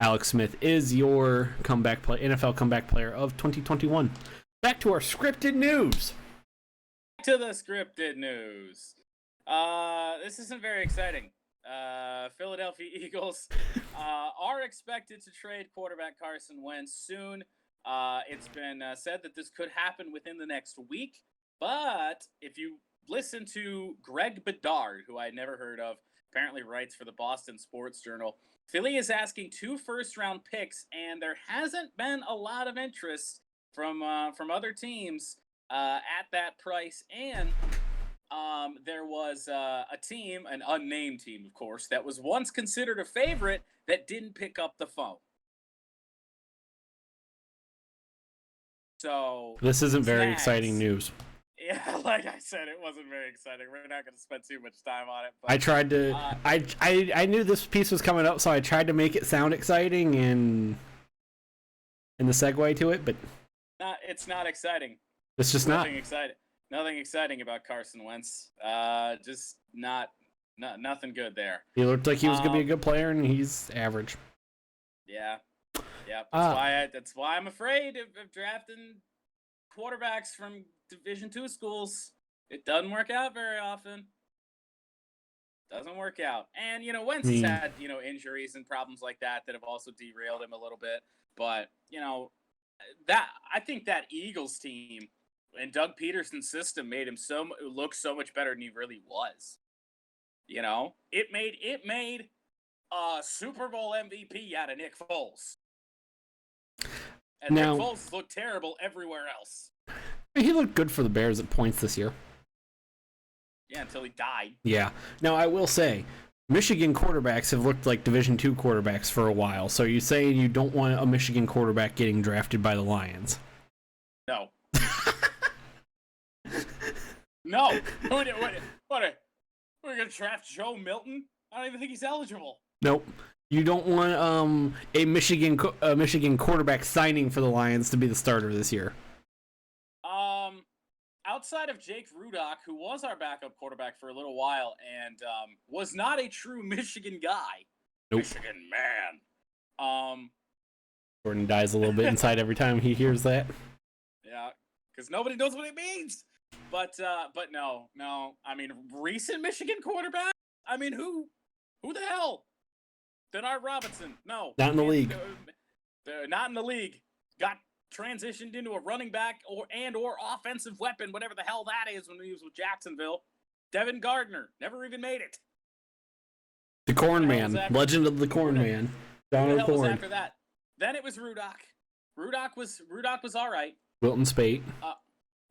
Alex Smith is your NFL comeback player of 2021. Back to our scripted news. To the scripted news. This isn't very exciting. Philadelphia Eagles are expected to trade quarterback Carson Wentz soon. It's been said that this could happen within the next week. But if you listen to Greg Bedard, who I had never heard of, apparently writes for the Boston Sports Journal, Philly is asking 2 first-round picks, and there hasn't been a lot of interest from other teams at that price. And there was a team, an unnamed team, of course, that was once considered a favorite that didn't pick up the phone. So this isn't very exciting news. Yeah, like I said, it wasn't very exciting. We're not going to spend too much time on it. But, I tried to. I knew this piece was coming up, so I tried to make it sound exciting in the segue to it, but it's not exciting. It's just nothing exciting. Nothing exciting about Carson Wentz. Just nothing good there. He looked like he was going to be a good player, and he's average. Yeah. That's why I'm afraid of drafting quarterbacks from Division II schools. It doesn't work out very often. Doesn't work out. And, Wentz has had, injuries and problems like that have also derailed him a little bit. But, I think that Eagles team and Doug Peterson's system made him look so much better than he really was. It made a Super Bowl MVP out of Nick Foles. And Nick Foles looked terrible everywhere else. He looked good for the Bears at points this year. Yeah, until he died. Yeah. Now, I will say, Michigan quarterbacks have looked like Division II quarterbacks for a while. So you're saying you don't want a Michigan quarterback getting drafted by the Lions? No. No. What we're going to draft Joe Milton? I don't even think he's eligible. Nope. You don't want a Michigan quarterback signing for the Lions to be the starter this year. Outside of Jake Rudock, who was our backup quarterback for a little while and was not a true Michigan guy. Nope. Michigan man. Jordan dies a little bit inside every time he hears that. Yeah, because nobody knows what it means. But no. I mean, recent Michigan quarterback? I mean, who the hell? Denard Robinson? No. Not in the league. Not in the league. Got transitioned into a running back or offensive weapon, whatever the hell that is, when he was with Jacksonville. Devin Gardner never even made it. The Corn Man, legend of the Corn Man, Donald Corn. Was after that? Then it was Rudock. Rudock was all right. Wilton Spate.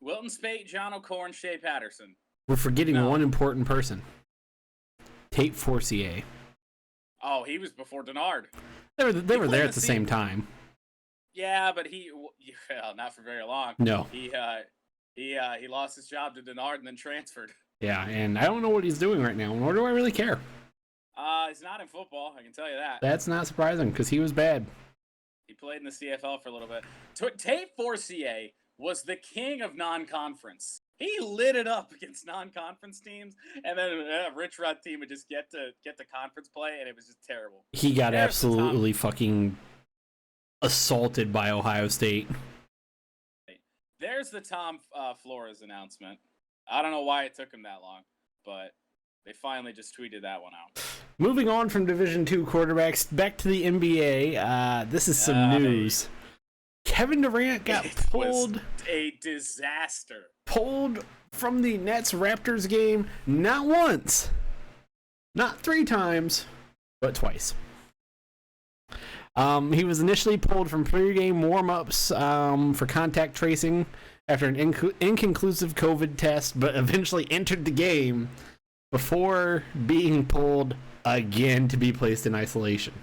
Wilton Spate, John O'Corn, Shea Patterson. We're forgetting one important person. Tate Forcier. Oh, he was before Denard. They were there at the same time. Yeah, but not for very long. No. He lost his job to Denard and then transferred. Yeah, and I don't know what he's doing right now, nor do I really care. He's not in football, I can tell you that. That's not surprising, because he was bad. He played in the CFL for a little bit. Tate Forcier was the king of non-conference. He lit it up against non-conference teams, and then a Rich Rod team would just get to conference play, and it was just terrible. He got absolutely fucking assaulted by Ohio State. There's the Tom Flores announcement. I don't know why it took him that long, but they finally just tweeted that one out. Moving on from Division II quarterbacks back to the NBA. This is some news. Kevin Durant got pulled. A disaster. Pulled from the Nets-Raptors game not once, not 3 times, but twice. He was initially pulled from pre-game warm-ups for contact tracing after an inconclusive COVID test, but eventually entered the game before being pulled again to be placed in isolation.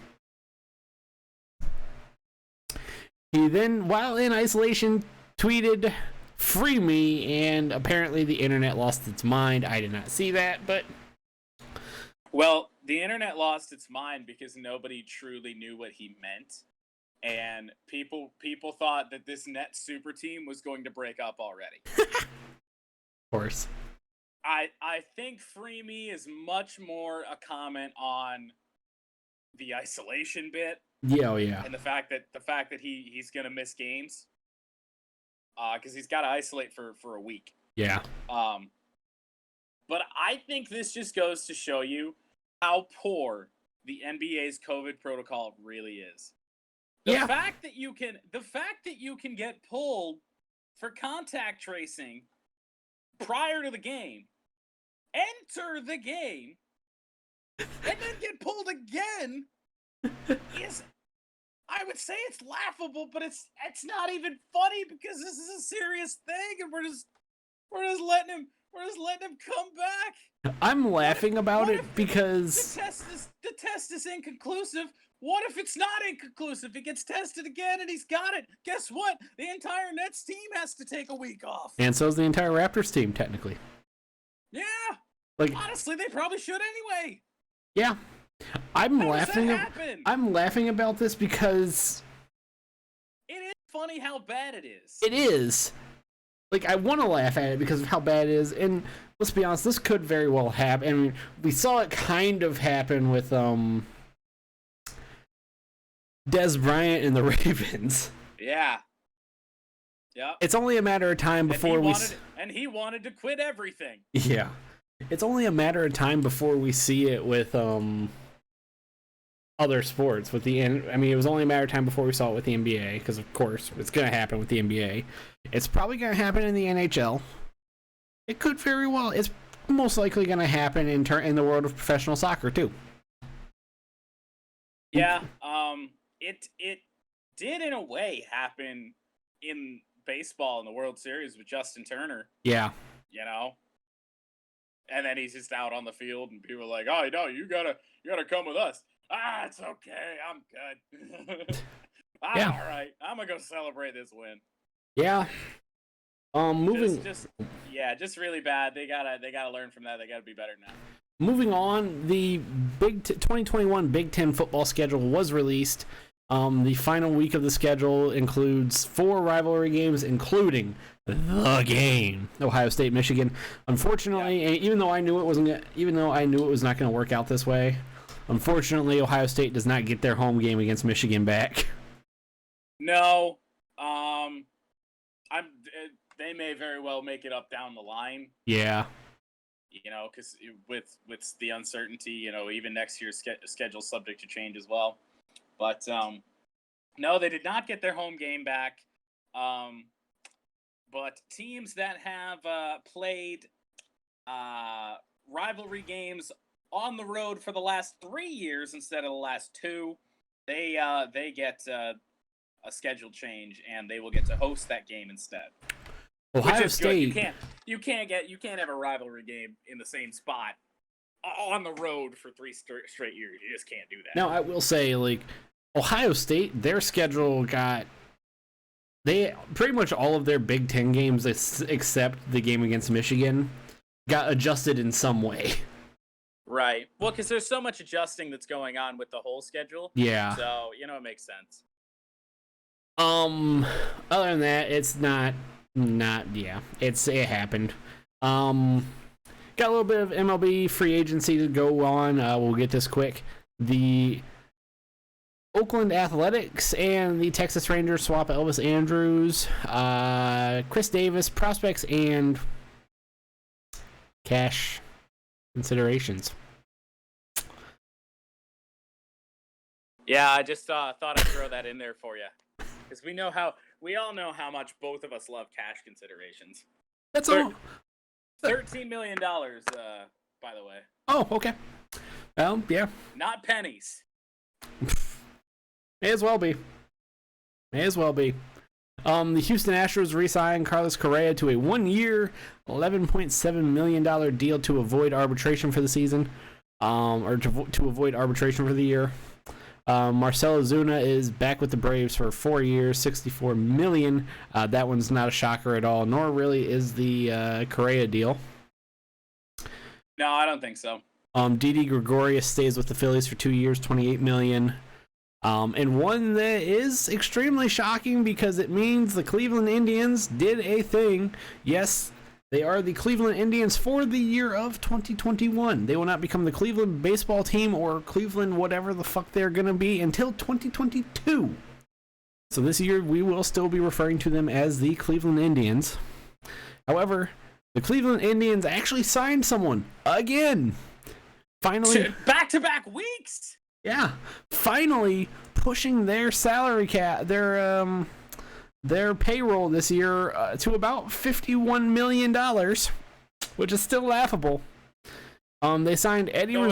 He then, while in isolation, tweeted, "Free me," and apparently the internet lost its mind. I did not see that, but... Well, the internet lost its mind because nobody truly knew what he meant, and people thought that this Nets super team was going to break up already. Of course. I think "free me" is much more a comment on the isolation bit. Yeah, oh yeah. And the fact that he's gonna miss games, because he's got to isolate for a week. Yeah. But I think this just goes to show you how poor the NBA's COVID protocol really is. The fact that you can get pulled for contact tracing prior to the game, enter the game, and then get pulled again is, I would say, it's laughable, but it's not even funny because this is a serious thing, and we're just letting him come back. I'm laughing about it because the test is inconclusive. What if it's not inconclusive? He gets tested again and he's got it. Guess what? The entire Nets team has to take a week off. And so is the entire Raptors team, technically. Yeah. Like, honestly, they probably should anyway. Yeah. I'm laughing about this because it is funny how bad it is. It is. Like, I want to laugh at it because of how bad it is, and let's be honest, this could very well happen. I mean, we saw it kind of happen with Dez Bryant and the Ravens. Yeah. Yeah. It's only a matter of time before and he wanted to quit everything. Yeah. It's only a matter of time before we see it with other sports. It was only a matter of time before we saw it with the NBA, because of course it's going to happen with the NBA. It's probably going to happen in the NHL. It could very well. It's most likely going to happen in the world of professional soccer too. Yeah, it did in a way happen in baseball in the World Series with Justin Turner. Yeah. You know? And then he's just out on the field and people are like, "Oh, no, you gotta come with us." It's okay. I'm good. I'm all right. I'm gonna go celebrate this win. Yeah. Moving. Just really bad. They gotta learn from that. They gotta be better now. Moving on, the 2021 Big Ten football schedule was released. The final week of the schedule includes 4 rivalry games, including the game, Ohio State, Michigan. Unfortunately, even though I knew it was not going to work out this way, unfortunately, Ohio State does not get their home game against Michigan back. No, they may very well make it up down the line. Yeah. You know, because with the uncertainty, you know, even next year's schedule subject to change as well. But no, they did not get their home game back. But teams that have played rivalry games on the road for the last 3 years instead of the last 2, they get a schedule change, and they will get to host that game instead. Ohio State. Good. You can't have a rivalry game in the same spot on the road for 3 straight years. You just can't do that. Now, I will say, like, Ohio State, their schedule pretty much all of their Big Ten games, except the game against Michigan, got adjusted in some way. Right. Well, because there's so much adjusting that's going on with the whole schedule. Yeah. So, it makes sense. Other than that, it's not yeah. It happened. Got a little bit of MLB free agency to go on. We'll get this quick. The Oakland Athletics and the Texas Rangers swap Elvis Andrews, Chris Davis, prospects, and cash considerations. Yeah, I just thought I'd throw that in there for you, because we all know how much both of us love cash considerations. That's all. $13 million, by the way. Oh, okay. Well, yeah. Not pennies. May as well be. The Houston Astros re-signed Carlos Correa to a 1-year, $11.7 million deal to avoid arbitration for the season, or to avoid arbitration for the year. Marcell Ozuna is back with the Braves for 4 years, $64 million. That one's not a shocker at all, nor really is the Correa deal. No, I don't think so. Didi Gregorius stays with the Phillies for 2 years, $28 million. And one that is extremely shocking because it means the Cleveland Indians did a thing. Yes, they are the Cleveland Indians for the year of 2021. They will not become the Cleveland baseball team or Cleveland whatever the fuck they're going to be until 2022. So this year we will still be referring to them as the Cleveland Indians. However, the Cleveland Indians actually signed someone again. Finally, back-to-back weeks. Yeah, finally pushing their salary cap, their payroll this year to about $51 million, which is still laughable. They signed Eddie. So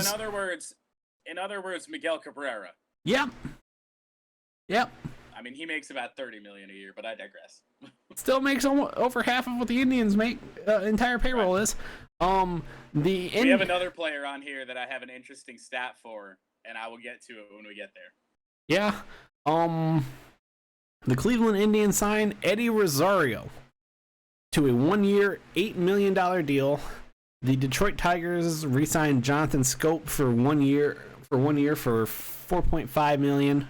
in other words, Miguel Cabrera. Yep. I mean, he makes about $30 million a year, but I digress. Still makes over half of what the Indians make entire payroll is. We have another player on here that I have an interesting stat for, and I will get to it when we get there. Yeah. The Cleveland Indians signed Eddie Rosario to a 1-year, $8 million deal. The Detroit Tigers re-signed Jonathan Scope for 1 year for $4.5 million.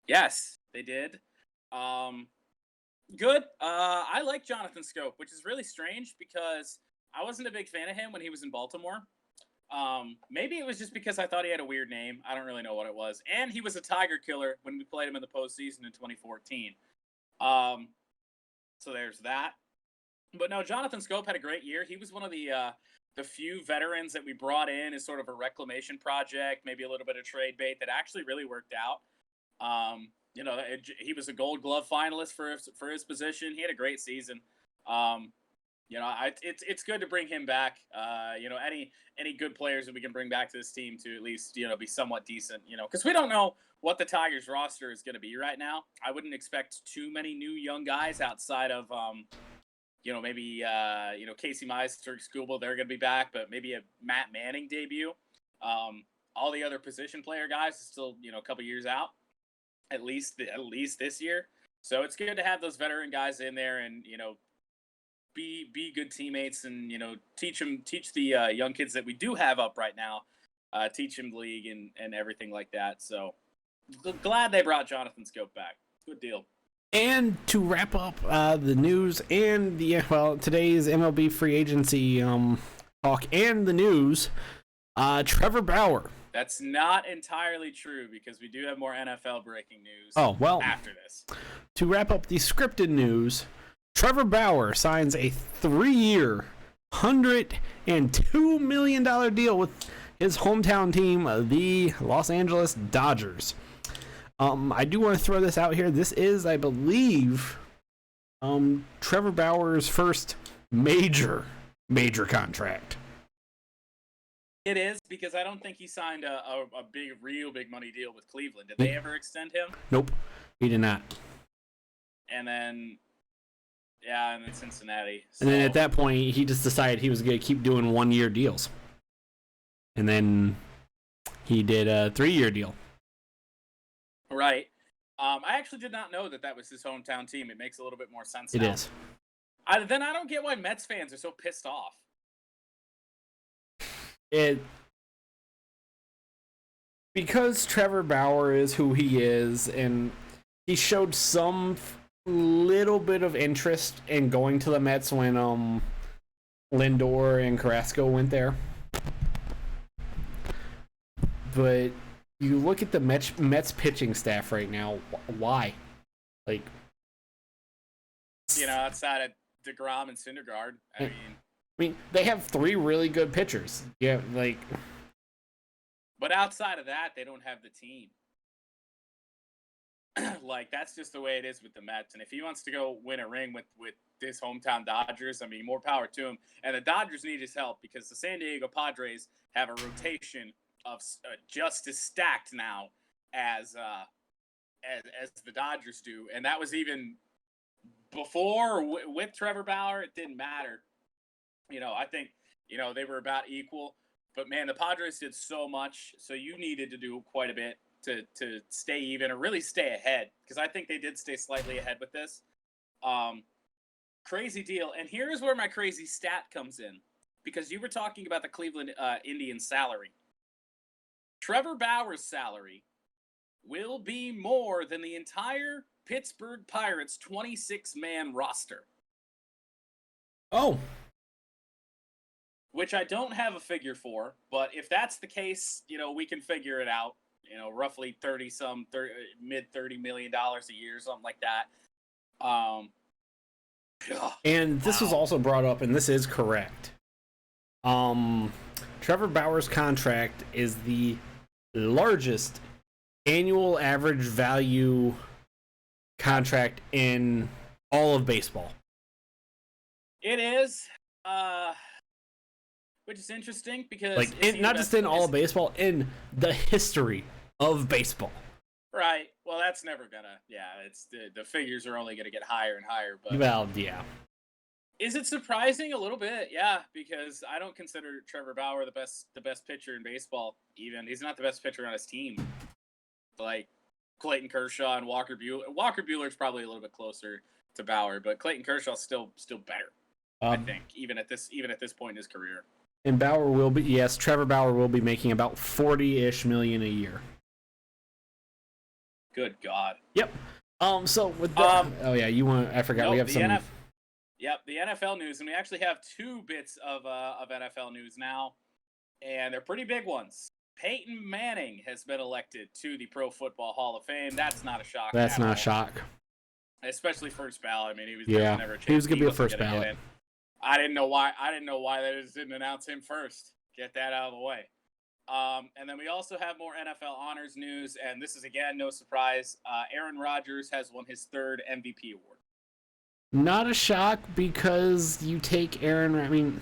Yes, they did. Good. I like Jonathan Scope, which is really strange because I wasn't a big fan of him when he was in Baltimore. Maybe it was just because I thought he had a weird name. I don't really know what it was. And he was a Tiger killer when we played him in the postseason in 2014. So there's that. But no, Jonathan Scope had a great year. He was one of the few veterans that we brought in as sort of a reclamation project, maybe a little bit of trade bait that actually really worked out. He was a Gold Glove finalist for his position. He had a great season. It's good to bring him back. Any good players that we can bring back to this team to at least, be somewhat decent, because we don't know what the Tigers roster is going to be right now. I wouldn't expect too many new young guys outside of, maybe, Casey Meister, Skubal, they're going to be back, but maybe a Matt Manning debut. All the other position player guys is still, a couple years out, at least this year. So it's good to have those veteran guys in there and, be good teammates and, teach the young kids that we do have up right now, teach them the league and everything like that. So glad they brought Jonathan Scope back. Good deal. And to wrap up the news and today's MLB free agency talk and the news, Trevor Bauer. That's not entirely true because we do have more NFL breaking news. After this. To wrap up the scripted news, Trevor Bauer signs a 3-year, $102 million deal with his hometown team, the Los Angeles Dodgers. I do want to throw this out here. This is, I believe, Trevor Bauer's first major contract. It is, because I don't think he signed a real big money deal with Cleveland. Did they ever extend him? Nope, he did not. And then Cincinnati. So. And then at that point, he just decided he was going to keep doing 1-year deals. And then he did a 3-year deal. Right. I actually did not know that was his hometown team. It makes a little bit more sense now. It is. Then I don't get why Mets fans are so pissed off. because Trevor Bauer is who he is, and he showed some little bit of interest in going to the Mets when Lindor and Carrasco went there. But you look at the Mets pitching staff right now. Why? Like, outside of DeGrom and Syndergaard, I mean, they have 3 really good pitchers. Yeah, like. But outside of that, they don't have the team. Like, that's just the way it is with the Mets. And if he wants to go win a ring with his hometown Dodgers, I mean, more power to him. And the Dodgers need his help because the San Diego Padres have a rotation of just as stacked now as the Dodgers do. And that was even before with Trevor Bauer. It didn't matter. I think, they were about equal. But, man, the Padres did so much, so you needed to do quite a bit to stay even or really stay ahead, because I think they did stay slightly ahead with this. Crazy deal. And here's where my crazy stat comes in, because you were talking about the Cleveland Indians salary. Trevor Bauer's salary will be more than the entire Pittsburgh Pirates 26-man roster. Oh. Which I don't have a figure for, but if that's the case, we can figure it out. Roughly mid $30 million a year, something like that. And this was also brought up, and this is correct. Trevor Bauer's contract is the largest annual average value contract in all of baseball. It is. Which is interesting because not just in all of baseball, in the history of baseball. Right. Well, that's never gonna. Yeah, it's the figures are only gonna get higher and higher. But well, yeah. Is it surprising a little bit? Yeah, because I don't consider Trevor Bauer the best pitcher in baseball. Even he's not the best pitcher on his team. Like Clayton Kershaw and Walker Buehler. Walker Buehler's probably a little bit closer to Bauer, but Clayton Kershaw's still better. I think even at this point in his career. And Trevor Bauer will be making about $40-ish million a year. Good God. Yep. So with that, I forgot we have some. The NFL news, and we actually have 2 bits of NFL news now, and they're pretty big ones. Peyton Manning has been elected to the Pro Football Hall of Fame. That's not a shock. That's not a shock. Especially first ballot. I mean, he was never a chance. He was gonna be a first ballot. I didn't know why they just didn't announce him first. Get that out of the way. And then we also have more NFL honors news, and this is, again, no surprise. Aaron Rodgers has won his 3rd MVP award. Not a shock, because you take it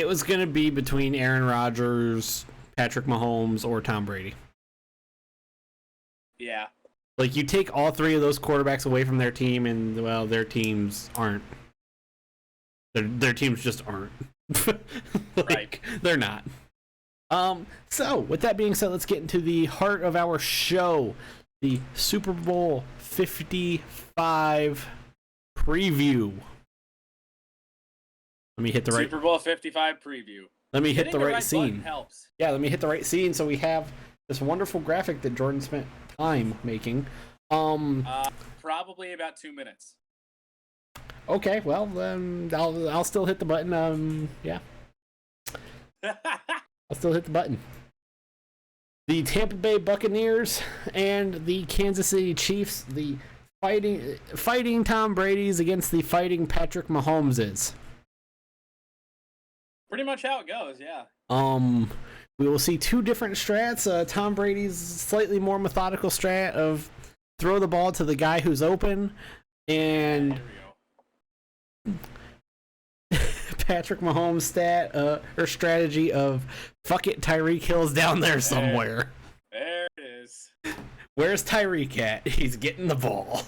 was going to be between Aaron Rodgers, Patrick Mahomes, or Tom Brady. Yeah. Like, you take all 3 of those quarterbacks away from their team, and, well, their teams aren't. Their teams just aren't. Right. They're not. So, with that being said, let's get into the heart of our show. The Super Bowl 55 preview. Let me hit the Super Bowl 55 preview. Let me hit the right scene. Helps. Yeah, let me hit the right scene so we have this wonderful graphic that Jordan spent time making. Probably about 2 minutes. Okay, well, I'll still hit the button. Yeah. I'll still hit the button. The Tampa Bay Buccaneers and the Kansas City Chiefs, the fighting Tom Brady's against the fighting Patrick Mahomeses. Pretty much how it goes, yeah. We will see 2 different strats. Tom Brady's slightly more methodical strat of throw the ball to the guy who's open, and Patrick Mahomes strategy of fuck it, Tyreek Hill's down there somewhere. There it is. Where's Tyreek at? He's getting the ball.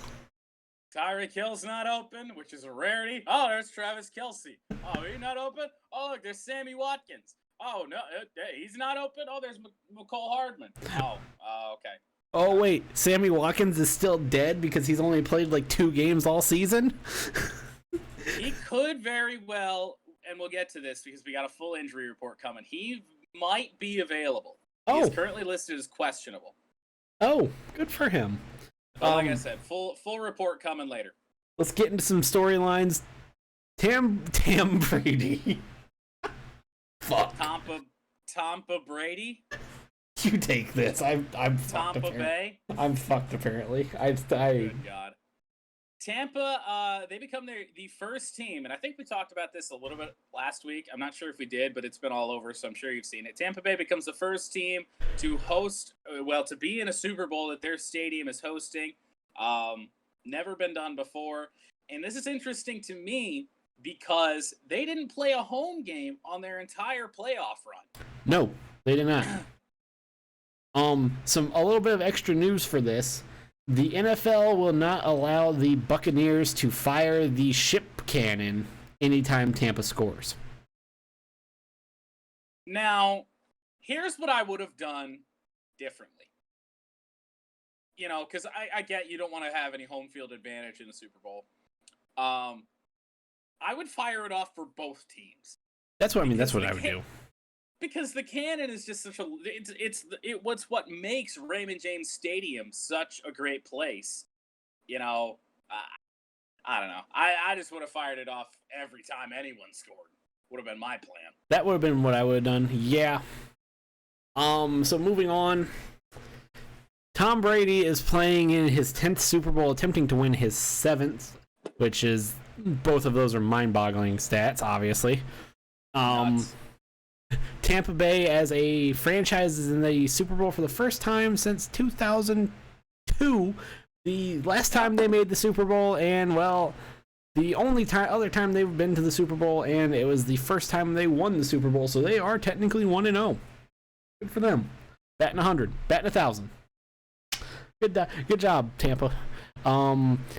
Tyreek Hill's not open, which is a rarity. Oh, there's Travis Kelce. Oh, he's not open. Oh, look, there's Sammy Watkins. Oh, no, he's not open. Oh, there's McCole Hardman. Oh, okay. Oh, wait, Sammy Watkins is still dead because he's only played like 2 games all season? He could very well, and we'll get to this because we got a full injury report coming. He might be available. He is Oh, currently listed as questionable. oh, good for him. But like I said, full report coming later. Let's get into some storylines. Tam Brady. Fuck. Tampa Brady. You take this. I'm fucked. Tampa Bay. I'm fucked apparently. Good God. Tampa, they become the first team, and I think we talked about this a little bit last week. I'm not sure if we did, but it's been all over, so I'm sure you've seen it. Tampa Bay becomes the first team to to be in a Super Bowl that their stadium is hosting. Never been done before. And this is interesting to me because they didn't play a home game on their entire playoff run. No, they did not. A little bit of extra news for this. The NFL will not allow the Buccaneers to fire the ship cannon anytime Tampa scores. Now, here's what I would have done differently. You know, because I get you don't want to have any home field advantage in the Super Bowl. I would fire it off for both teams. That's what I mean. That's what I would do. Because the cannon is just such a what's what makes Raymond James Stadium such a great place. You know, I don't know. I just would have fired it off every time anyone scored. Would have been my plan. That would have been what I would have done. Yeah. So moving on. Tom Brady is playing in his 10th Super Bowl, attempting to win his 7th, which is both of those are mind-boggling stats, obviously. Nuts. Tampa Bay as a franchise is in the Super Bowl for the first time since 2002. The last time they made the Super Bowl, and well, the only other time they've been to the Super Bowl, and it was the first time they won the Super Bowl. So they are technically 1-0. Good for them. Batting 100, batting 1,000. Good job, Tampa.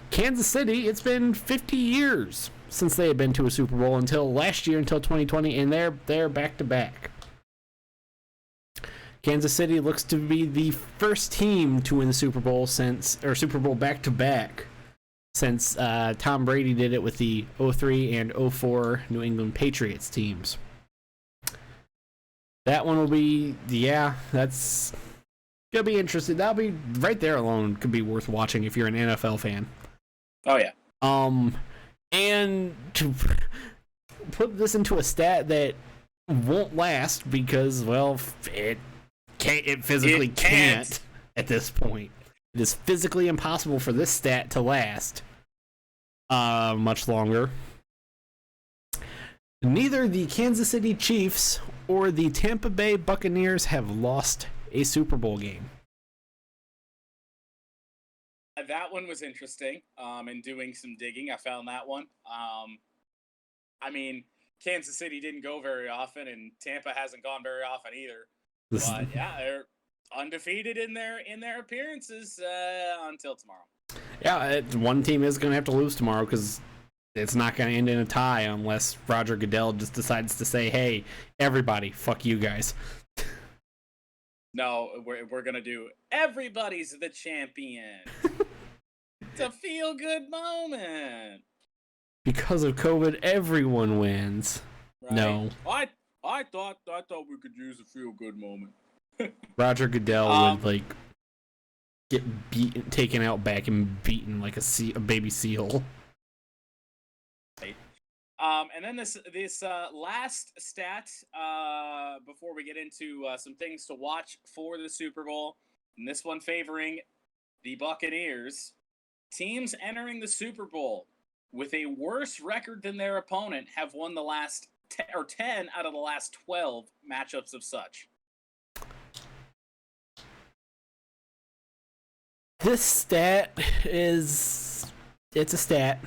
Kansas City, it's been 50 years since they had been to a Super Bowl until last year, until 2020, and they're back to back. Kansas City looks to be the first team to win the Super Bowl Super Bowl back to back since Tom Brady did it with the 2003 and 2004 New England Patriots teams. That one will be, that's gonna be interesting. That'll be right there alone could be worth watching if you're an NFL fan. Oh yeah. And to put this into a stat that won't last because, well, it physically can't at this point. It is physically impossible for this stat to last much longer. Neither the Kansas City Chiefs or the Tampa Bay Buccaneers have lost a Super Bowl game. That one was interesting. In doing some digging, I found that one. I mean, Kansas City didn't go very often, and Tampa hasn't gone very often either. But yeah, they're undefeated in their appearances until tomorrow. Yeah, one team is going to have to lose tomorrow because it's not going to end in a tie unless Roger Goodell just decides to say, "Hey, everybody, fuck you guys." No, we're gonna do everybody's the champion. It's a feel-good moment. Because of COVID, everyone wins. Right? No, I thought we could use a feel-good moment. Roger Goodell would get taken out back and beaten like a baby seal. And then this last stat before we get into some things to watch for the Super Bowl, and this one favoring the Buccaneers. Teams entering the Super Bowl with a worse record than their opponent have won the last 10 out of the last 12 matchups of such. This stat it's a stat.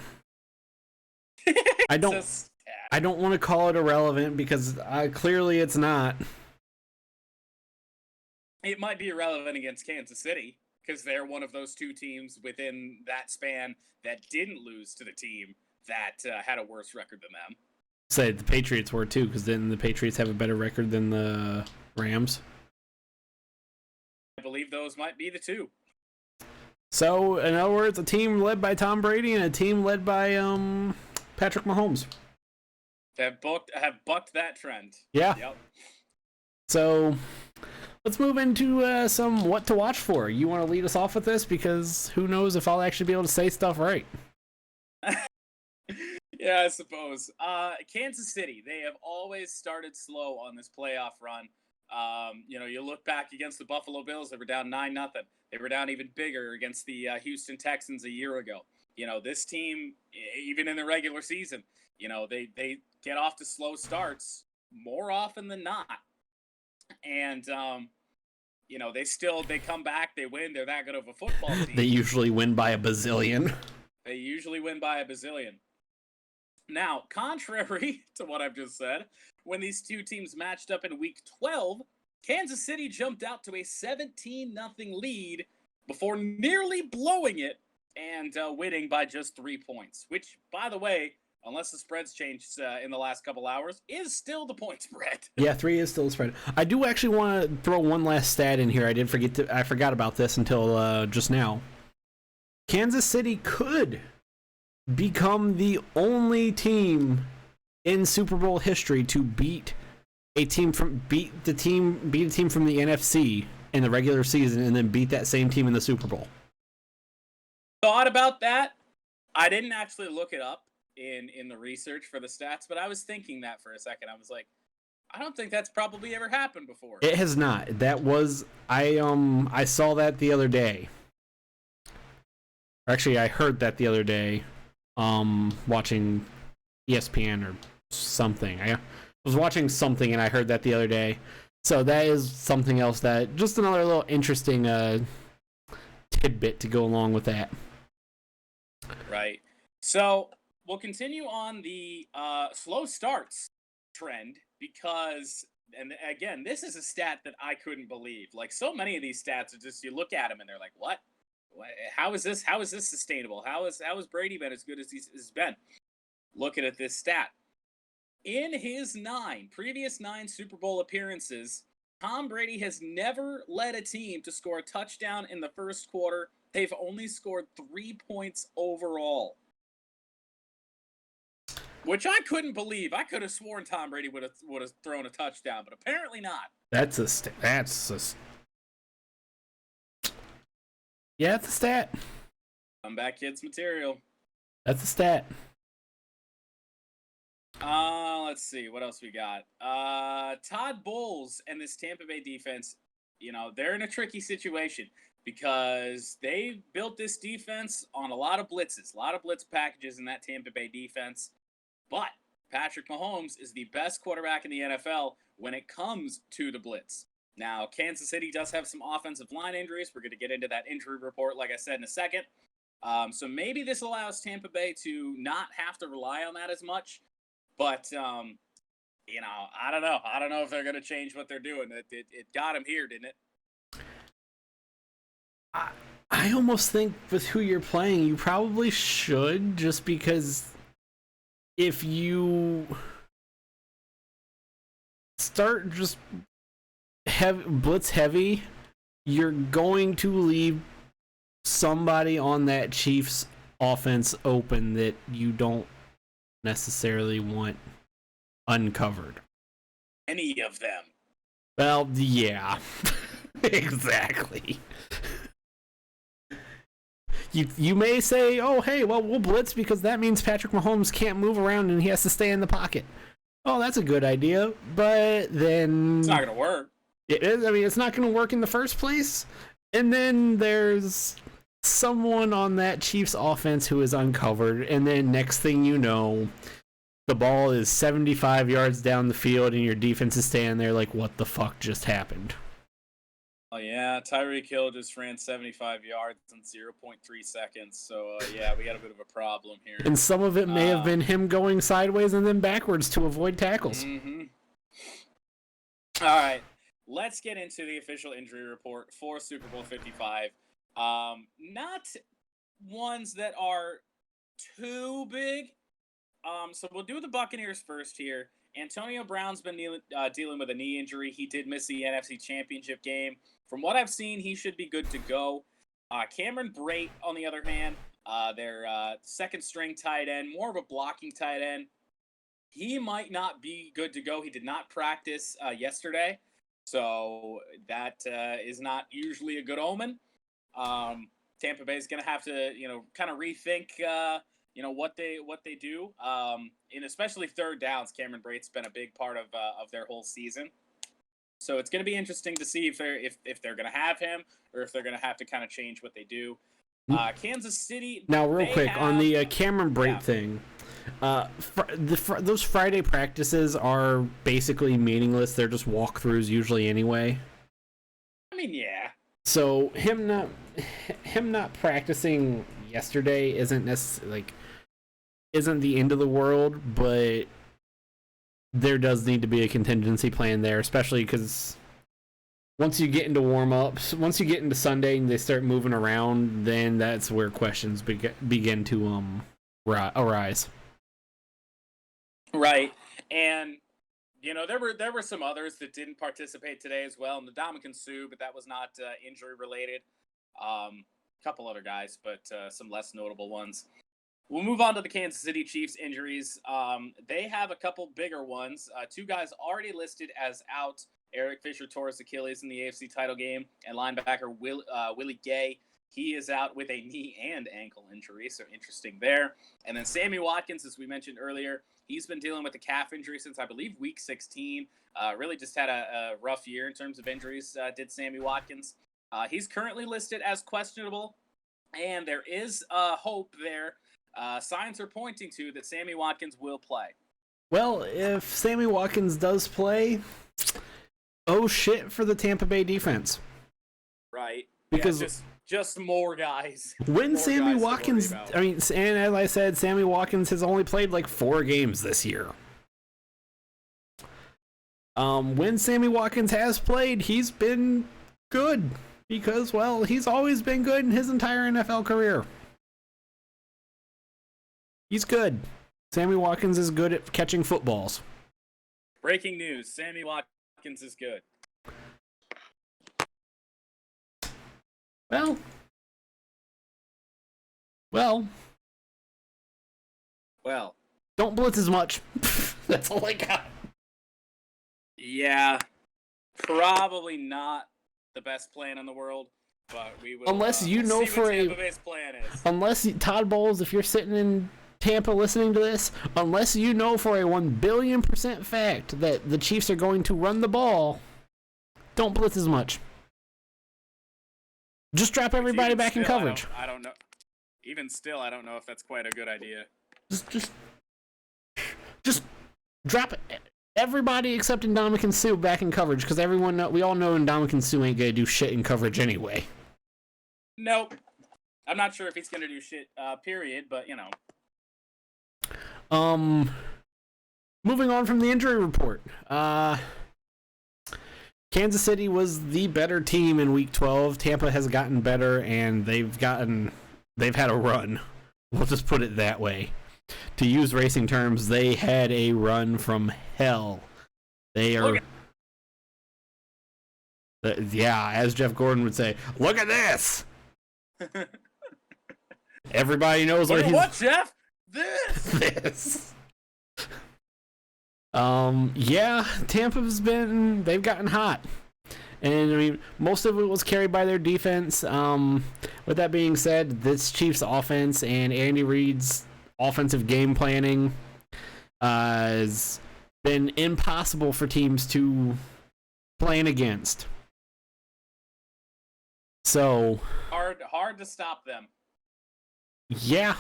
I don't want to call it irrelevant because clearly it's not. It might be irrelevant against Kansas City because they're one of those two teams within that span that didn't lose to the team that had a worse record than them. Say the Patriots were too, because didn't the Patriots have a better record than the Rams? I believe those might be the two. So, in other words, a team led by Tom Brady and a team led by Patrick Mahomes Have bucked that trend. Yeah. Yep. So, let's move into some what to watch for. You want to lead us off with this? Because who knows if I'll actually be able to say stuff right. Yeah, I suppose. Kansas City, they have always started slow on this playoff run. You look back against the Buffalo Bills, they were down 9-0. They were down even bigger against the Houston Texans a year ago. This team, even in the regular season, they get off to slow starts more often than not. And, they come back, they win, they're that good of a football team. They usually win by a bazillion. They usually win by a bazillion. Now, contrary to what I've just said, when these two teams matched up in Week 12, Kansas City jumped out to a 17-0 lead before nearly blowing it and winning by just 3 points, which, by the way, unless the spread's changed in the last couple hours, is still the point spread. Yeah, 3 is still the spread. I do actually want to throw one last stat in here. I forgot about this until just now. Kansas City could become the only team in Super Bowl history to beat a team from the NFC in the regular season and then beat that same team in the Super Bowl. Thought about that. I didn't actually look it up in the research for the stats, but I was thinking that for a second. I was like, I don't think that's probably ever happened before. It has not. That was I saw that the other day. Actually, I heard that the other day. Watching ESPN or something. I was watching something and I heard that the other day. So that is something else that just another little interesting tidbit to go along with that. Right. So we'll continue on the slow starts trend because, and again, this is a stat that I couldn't believe. Like so many of these stats are just, you look at them and they're like, what? How is this sustainable? How has Brady been as good as he's been? Looking at this stat. In his previous 9 Super Bowl appearances, Tom Brady has never led a team to score a touchdown in the first quarter. They've only scored 3 points overall. Which I couldn't believe. I could have sworn Tom Brady would have thrown a touchdown, but apparently not. That's a Yeah, it's a stat. Comeback Kids material. That's a stat. Let's see. What else we got? Todd Bowles and this Tampa Bay defense, they're in a tricky situation because they built this defense on a lot of blitzes, a lot of blitz packages in that Tampa Bay defense. But Patrick Mahomes is the best quarterback in the NFL when it comes to the blitz. Now, Kansas City does have some offensive line injuries. We're going to get into that injury report, like I said, in a second. So maybe this allows Tampa Bay to not have to rely on that as much. But, I don't know. I don't know if they're going to change what they're doing. It got him here, didn't it? I almost think with who you're playing, you probably should, just because if you start just blitz heavy, you're going to leave somebody on that Chiefs offense open that you don't necessarily want uncovered. Any of them. Well, yeah. Exactly. You may say, oh, hey, well, we'll blitz because that means Patrick Mahomes can't move around and he has to stay in the pocket. Oh, that's a good idea. But then it's not going to work. It is. I mean, it's not going to work in the first place. And then there's someone on that Chiefs offense who is uncovered. And then next thing you know, the ball is 75 yards down the field and your defense is standing there like, what the fuck just happened? Oh, yeah. Tyreek Hill just ran 75 yards in 0.3 seconds. So, yeah, we got a bit of a problem here. And some of it may have been him going sideways and then backwards to avoid tackles. Mm-hmm. All right. Let's get into the official injury report for Super Bowl 55. Not ones that are too big. So we'll do the Buccaneers first here. Antonio Brown's been dealing with a knee injury. He did miss the NFC Championship game. From what I've seen, he should be good to go. Cameron Brate, on the other hand, their second-string tight end, more of a blocking tight end. He might not be good to go. He did not practice yesterday. So that is not usually a good omen. Tampa Bay is going to have to, kind of rethink, what they do, and especially third downs. Cameron Brate's been a big part of their whole season. So it's going to be interesting to see if they're going to have him or if they're going to have to kind of change what they do. Kansas City. Now, real quick on the Cameron Brate thing. Those Friday practices are basically meaningless. They're just walkthroughs usually anyway. I mean, yeah. So him not practicing yesterday isn't the end of the world, but there does need to be a contingency plan there, especially because once you get into warm-ups, once you get into Sunday and they start moving around, then that's where questions begin to arise. Right, and there were some others that didn't participate today as well. Ndamukong Suh, but that was not injury related. A couple other guys, but some less notable ones. We'll move on to the Kansas City Chiefs injuries. They have a couple bigger ones. Two guys already listed as out. Eric Fisher tore his Achilles in the AFC title game, and linebacker Willie Gay. He is out with a knee and ankle injury, so interesting there. And then Sammy Watkins, as we mentioned earlier, he's been dealing with a calf injury since, I believe, week 16. Really just had a rough year in terms of injuries, did Sammy Watkins. He's currently listed as questionable, and there is hope there. Signs are pointing to that Sammy Watkins will play. Well, if Sammy Watkins does play, oh shit for the Tampa Bay defense. Right. Because just more guys. When Sammy Watkins, and as I said, Sammy Watkins has only played like 4 games this year. When Sammy Watkins has played, he's been good because, well, he's always been good in his entire NFL career. He's good. Sammy Watkins is good at catching footballs. Breaking news, Sammy Watkins is good. Well. Don't blitz as much. That's all I got. Yeah, probably not the best plan in the world, but we will. Unless you know for a Tampa Bay's plan is. Unless Todd Bowles, if you're sitting in Tampa listening to this, unless you know for a 1,000,000,000% fact that the Chiefs are going to run the ball, don't blitz as much. Just drop everybody back in coverage. I don't know. Even still, I don't know if that's quite a good idea. Just drop everybody except Ndamukong Suh back in coverage, because we all know Ndamukong Suh ain't gonna do shit in coverage anyway. Nope. I'm not sure if he's gonna do shit. Period. But Moving on from the injury report. Kansas City was the better team in Week 12. Tampa has gotten better, and they've had a run. We'll just put it that way. To use racing terms, they had a run from hell. They are... as Jeff Gordon would say, look at this! Everybody knows what Jeff? This! They've gotten hot. And, I mean, most of it was carried by their defense. With that being said, this Chiefs offense and Andy Reid's offensive game planning has been impossible for teams to plan against. So... Hard to stop them. Yeah.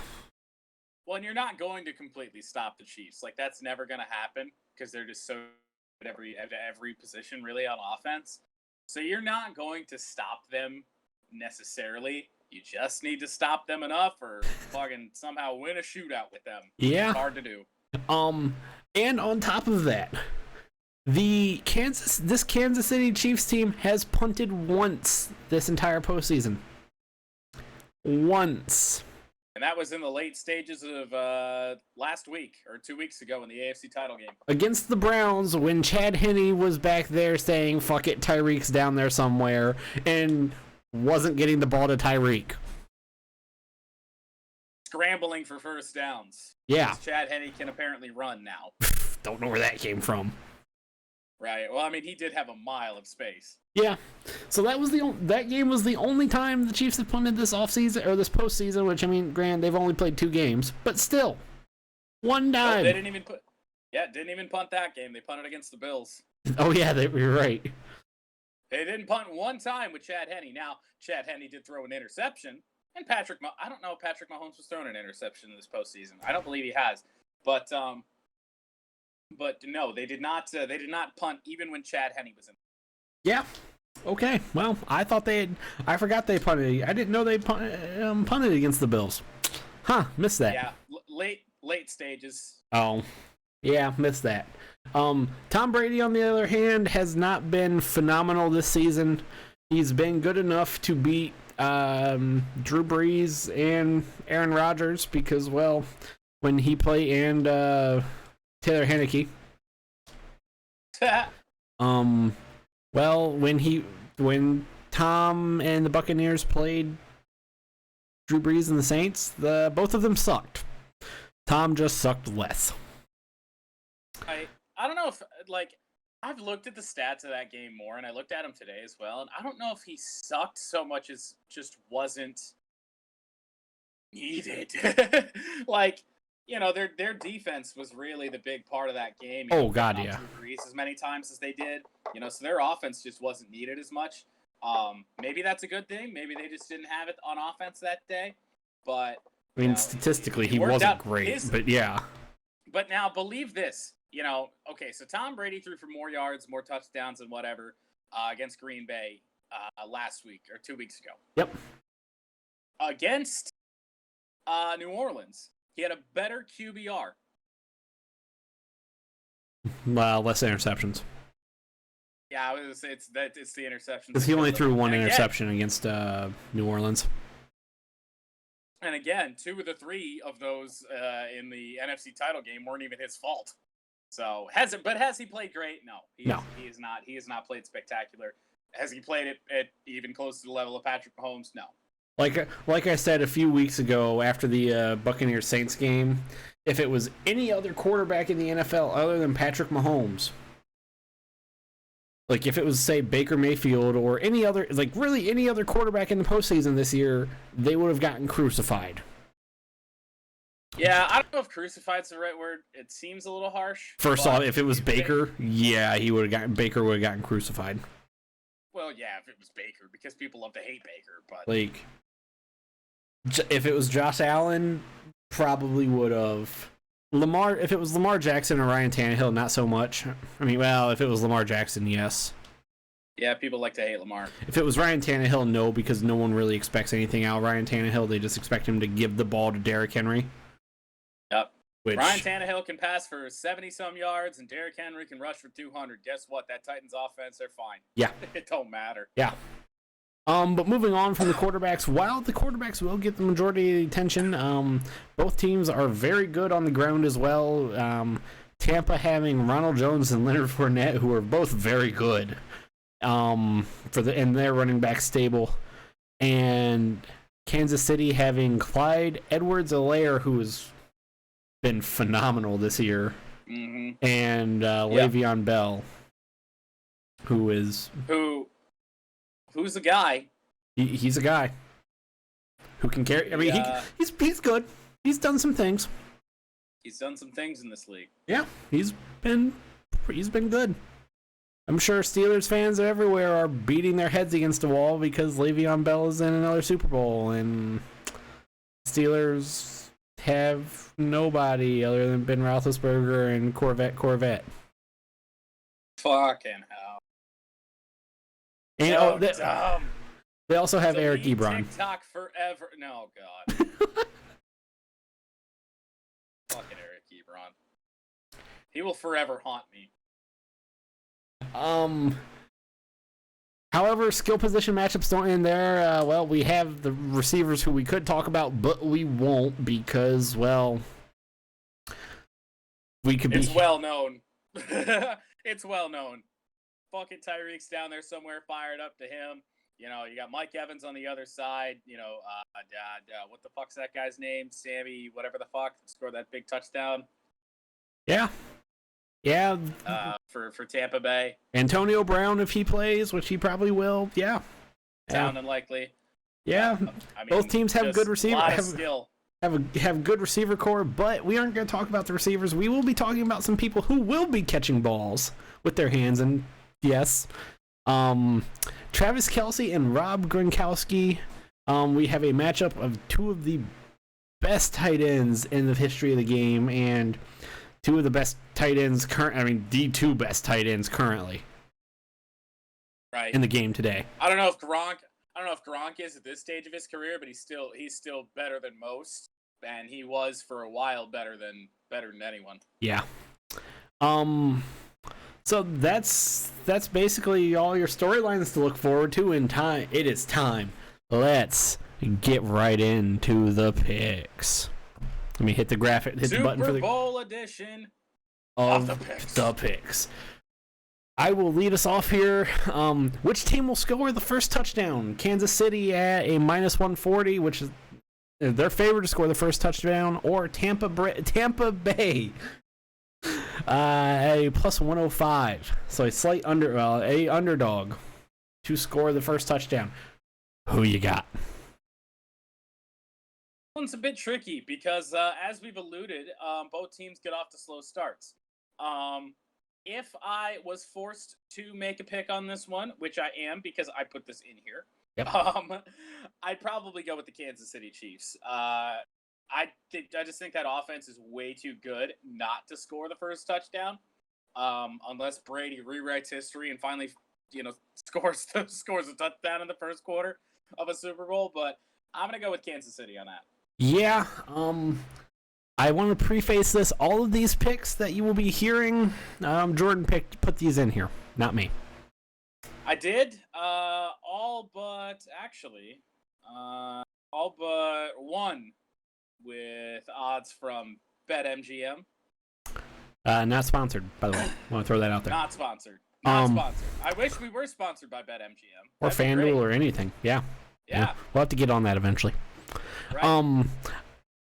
Well, and you're not going to completely stop the Chiefs. Like, that's never going to happen because they're just so at every position, really, on offense. So you're not going to stop them necessarily. You just need to stop them enough or fucking somehow win a shootout with them. Yeah. It's hard to do. And on top of that, this Kansas City Chiefs team has punted once this entire postseason. Once. And that was in the late stages of last week or 2 weeks ago in the AFC title game. Against the Browns, when Chad Henne was back there saying, fuck it, Tyreek's down there somewhere, and wasn't getting the ball to Tyreek. Scrambling for first downs. Yeah. Chad Henne can apparently run now. Don't know where that came from. Right. Well, I mean, he did have a mile of space. Yeah. So that game was the only time the Chiefs have punted this offseason or this postseason. Which I mean, granted, they've only played 2 games, but still, one time. No, they didn't even punt that game. They punted against the Bills. Oh yeah, you're right. They didn't punt one time with Chad Henne. Now, Chad Henne did throw an interception, and I don't know if Patrick Mahomes was throwing an interception in this postseason. I don't believe he has, but no, they did not. They did not punt even when Chad Henne was in. Yeah. Okay. Well, I forgot they punted. I didn't know they punted against the Bills. Huh? Missed that. Yeah. Late stages. Oh. Yeah, missed that. Tom Brady, on the other hand, has not been phenomenal this season. He's been good enough to beat Drew Brees and Aaron Rodgers because, well, when he played and Taylor Heineke. Well, when Tom and the Buccaneers played Drew Brees and the Saints, both of them sucked. Tom just sucked less. I don't know if, like, I've looked at the stats of that game more, and I looked at him today as well, and I don't know if he sucked so much as just wasn't needed. Like, you know, their defense was really the big part of that game. Oh, God, yeah. Drew Brees as many times as they did, you know, so their offense just wasn't needed as much. Maybe that's a good thing. Maybe they just didn't have it on offense that day, but... I mean, statistically, he wasn't great, but yeah. But now, believe this. You know, okay, so Tom Brady threw for more yards, more touchdowns, and whatever against Green Bay last week or 2 weeks ago. Yep. Against New Orleans, he had a better QBR. Well, less interceptions. Yeah, I was gonna say it's the interceptions. Because he only threw one interception against New Orleans. And again, 2 of the 3 of those in the NFC title game weren't even his fault. So has he played great? No. He has not. He has not played spectacular. Has he played it at even close to the level of Patrick Mahomes? No. Like I said a few weeks ago after the Buccaneers Saints game, if it was any other quarterback in the NFL other than Patrick Mahomes, like if it was say Baker Mayfield or any other, like really any other quarterback in the postseason this year, they would have gotten crucified. Yeah, I don't know if crucified's the right word. It seems a little harsh. First off, if it was Baker, yeah, Baker would have gotten crucified. Well, yeah, if it was Baker, because people love to hate Baker, but like, if it was Josh Allen, probably would have. Lamar, if it was Lamar Jackson or Ryan Tannehill, not so much. I mean, well, if it was Lamar Jackson, yes. Yeah, people like to hate Lamar. If it was Ryan Tannehill, no, because no one really expects anything out of Ryan Tannehill. They just expect him to give the ball to Derrick Henry. Yep. Ryan Tannehill can pass for 70-some yards, and Derrick Henry can rush for 200. Guess what? That Titans offense, they're fine. Yeah. It don't matter. Yeah. But moving on from the quarterbacks, while the quarterbacks will get the majority of the attention, both teams are very good on the ground as well. Tampa having Ronald Jones and Leonard Fournette, who are both very good, and their running back stable, and Kansas City having Clyde Edwards-Helaire, who has been phenomenal this year, and Le'Veon Bell, who's the guy. He's a guy who can carry. I mean, he's good. He's done some things. He's done some things in this league. Yeah, he's been good. I'm sure Steelers fans everywhere are beating their heads against the wall because Le'Veon Bell is in another Super Bowl, and Steelers have nobody other than Ben Roethlisberger and Corvette. Fucking hell. And they also have Eric Ebron. TikTok forever. No, God. Fucking Eric Ebron. He will forever haunt me. However, skill position matchups don't end there. Well, we have the receivers who we could talk about, but we won't because, well, we could be. It's well known. It's well known. Fucking Tyreek's down there somewhere, fired up to him. You know, you got Mike Evans on the other side. You know, what the fuck's that guy's name? Sammy, whatever the fuck, scored that big touchdown. Yeah. Yeah. For Tampa Bay. Antonio Brown, if he plays, which he probably will. Yeah. Sound unlikely. Yeah. I mean, both teams have good receivers. Skill. Have good receiver core, but we aren't going to talk about the receivers. We will be talking about some people who will be catching balls with their hands. And yes, Travis Kelce and Rob Gronkowski. We have a matchup of two of the best tight ends in the history of the game, and two of the best tight ends the two best tight ends currently. Right. In the game today. I don't know if Gronk is at this stage of his career, but he's still better than most, and he was for a while better than anyone. Yeah. So that's basically all your storylines to look forward to in time. It is time. Let's get right into the picks. Let me hit the graphic, hit the button for the Super Bowl edition of the picks. I will lead us off here. Which team will score the first touchdown? Kansas City at a -140, which is their favorite to score the first touchdown, or Tampa Bay a +105. So a slight underdog to score the first touchdown. Who you got? One's a bit tricky because, as we've alluded, both teams get off to slow starts. If I was forced to make a pick on this one, which I am because I put this in here, yep. I'd probably go with the Kansas City Chiefs. I just think that offense is way too good not to score the first touchdown, unless Brady rewrites history and finally, scores a touchdown in the first quarter of a Super Bowl. But I'm gonna go with Kansas City on that. Yeah. I want to preface this. All of these picks that you will be hearing, Jordan put these in here, not me. I did. All but one with odds from BetMGM. Not sponsored, by the way. I want to throw that out there. Not sponsored. Not sponsored. I wish we were sponsored by BetMGM. Or FanDuel or anything. Yeah. We'll have to get on that eventually. Right.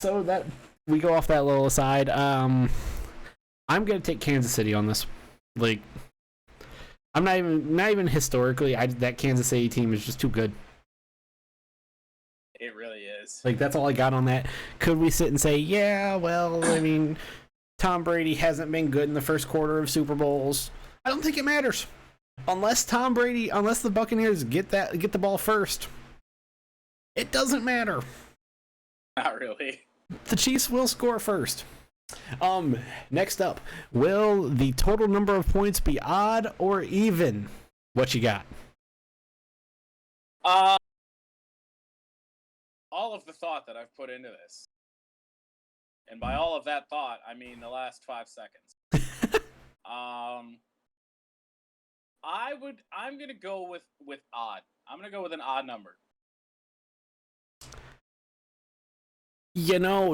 So that we go off that little aside. I'm gonna take Kansas City on this. Like, I'm not even historically. That Kansas City team is just too good. It really is. Like, that's all I got on that. Could we sit and say, yeah, well, I mean, Tom Brady hasn't been good in the first quarter of Super Bowls. I don't think it matters. Unless the Buccaneers get the ball first, it doesn't matter. Not really. The Chiefs will score first. Next up, will the total number of points be odd or even? What you got? All of the thought that I've put into this, and by all of that thought, I mean the last 5 seconds. I'm gonna go with odd. I'm gonna go with an odd number.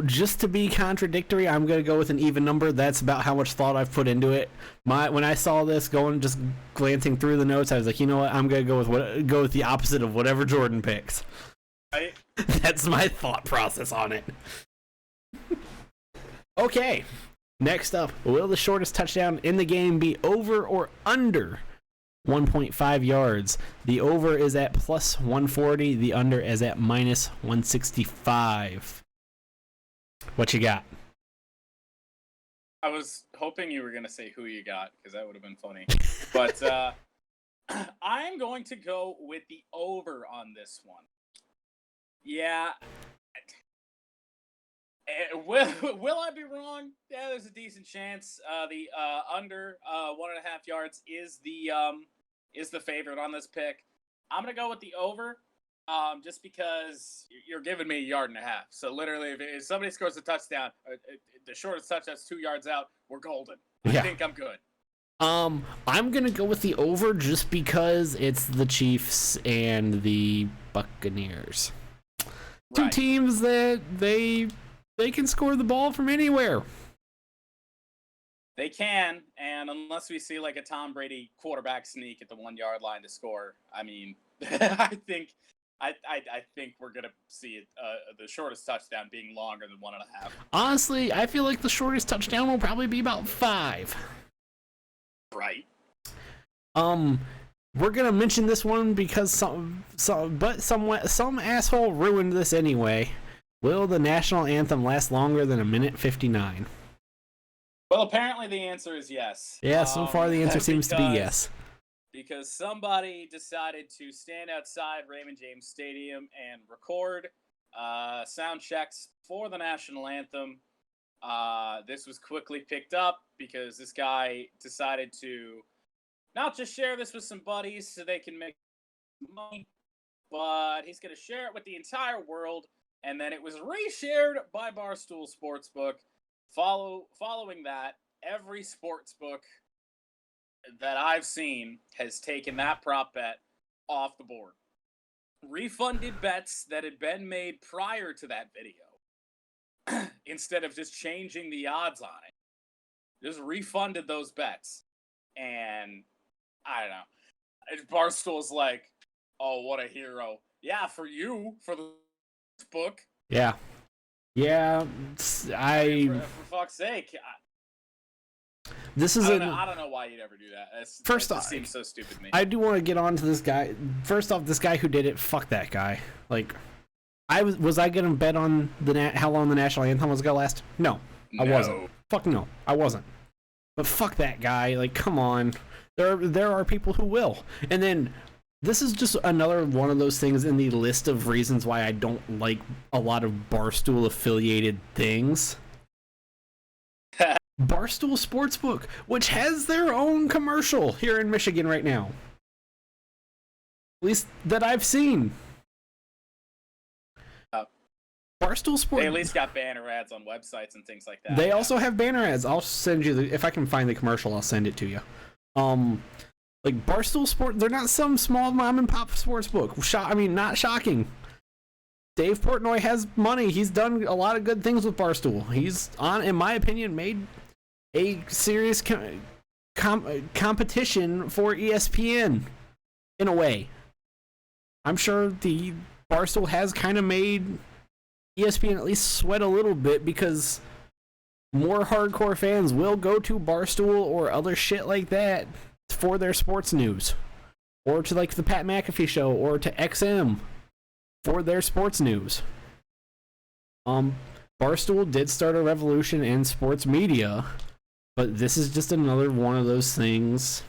Just to be contradictory, I'm going to go with an even number. That's about how much thought I've put into it. When I saw this just glancing through the notes, I was like, you know what? I'm going to go with the opposite of whatever Jordan picks. Right? That's my thought process on it. Okay. Next up, will the shortest touchdown in the game be over or under 1.5 yards? The over is at +140. The under is at -165. What you got? I was hoping you were going to say who you got, because that would have been funny. But I'm going to go with the over on this one. Yeah. Will I be wrong? Yeah, there's a decent chance. The under 1.5 yards is the favorite on this pick. I'm going to go with the over. Just because you're giving me 1.5 yards. So literally, if somebody scores a touchdown, the shortest touchdown's 2 yards out, we're golden. I think I'm good. I'm gonna go with the over just because it's the Chiefs and the Buccaneers. Right. Two teams that they can score the ball from anywhere. They can, and unless we see like a Tom Brady quarterback sneak at the 1 yard line to score, I mean, I think we're gonna see the shortest touchdown being longer than 1.5. Honestly, I feel like the shortest touchdown will probably be about 5. Right. We're gonna mention this one because some asshole ruined this anyway. Will the national anthem last longer than 1:59? Well, apparently the answer is yes. Yeah, so far the answer seems to be yes. Because somebody decided to stand outside Raymond James Stadium and record sound checks for the national anthem. This was quickly picked up because this guy decided to not just share this with some buddies so they can make money, but he's going to share it with the entire world. And then it was reshared by Barstool Sportsbook. Following that, every sportsbook that I've seen has taken that prop bet off the board. Refunded bets that had been made prior to that video instead of just changing the odds on it. Just refunded those bets. And I don't know. Barstool's like, oh, what a hero. Yeah, for you, for the book. Yeah. Yeah, For fuck's sake. This is I don't know why you'd ever do that. First off, off, it seems so stupid to me. I do want to get on to this guy. First off, this guy who did it, fuck that guy. Like, was I gonna bet on how long the national anthem was gonna last? No, I wasn't. Fuck no, I wasn't. But fuck that guy. Like, come on. There are people who will. And then this is just another one of those things in the list of reasons why I don't like a lot of Barstool affiliated things. Barstool Sportsbook, which has their own commercial here in Michigan right now. At least that I've seen. Barstool Sports. They at least got banner ads on websites and things like that. They also have banner ads. I'll send you if I can find the commercial, I'll send it to you. Like Barstool Sport, they're not some small mom and pop sports book. Not shocking. Dave Portnoy has money. He's done a lot of good things with Barstool. He's in my opinion, made a serious competition for ESPN in a way. I'm sure the Barstool has kind of made ESPN at least sweat a little bit because more hardcore fans will go to Barstool or other shit like that for their sports news, or to like the Pat McAfee show, or to XM for their sports news. Barstool did start a revolution in sports media, but this is just another one of those things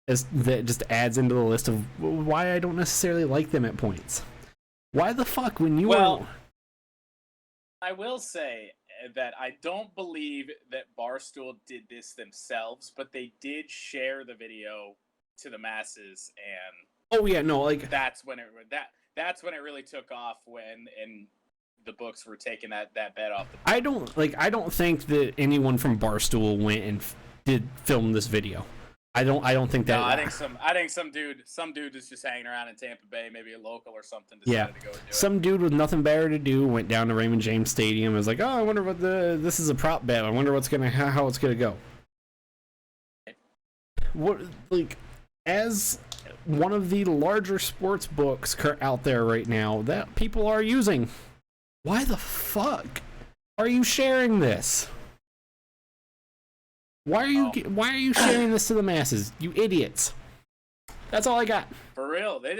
that just adds into the list of why I don't necessarily like them at points. Why the fuck when you were... I will say that I don't believe that Barstool did this themselves, but they did share the video to the masses, and oh yeah, no, like that's when it really took off when the books were taking that bet off the board. I don't think that anyone from Barstool went and did film this video. I don't think that. No, I think some dude is just hanging around in Tampa Bay, maybe a local or something. Decided to go and do some dude with nothing better to do went down to Raymond James Stadium. And was like, oh, I wonder what this is a prop bet. I wonder how it's gonna go. What, like, as one of the larger sports books out there right now that people are using, why the fuck are you sharing this? Why are you sharing this to the masses, you idiots? That's all I got. For real, they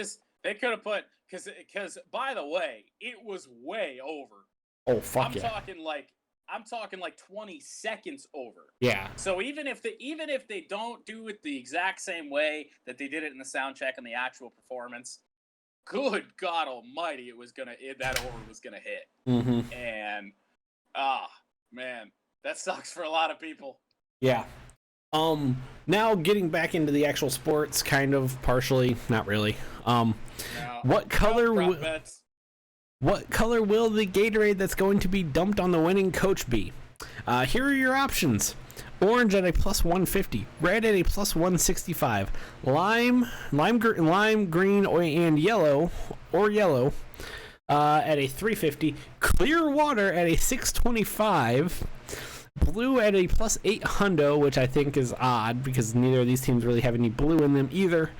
could have put because by the way, it was way over. Oh fuck I'm talking like 20 seconds over. Yeah. So even if they don't do it the exact same way that they did it in the sound check and the actual performance, good God Almighty, that over was gonna hit. Mm-hmm. And man, that sucks for a lot of people. Yeah. Now getting back into the actual sports, kind of partially, not really. What color will the Gatorade that's going to be dumped on the winning coach be? Here are your options: orange at a plus 150, red at a plus 165, lime green, and yellow at a 350, clear water at a 625. Blue at a plus 8 hundo, which I think is odd because neither of these teams really have any blue in them either.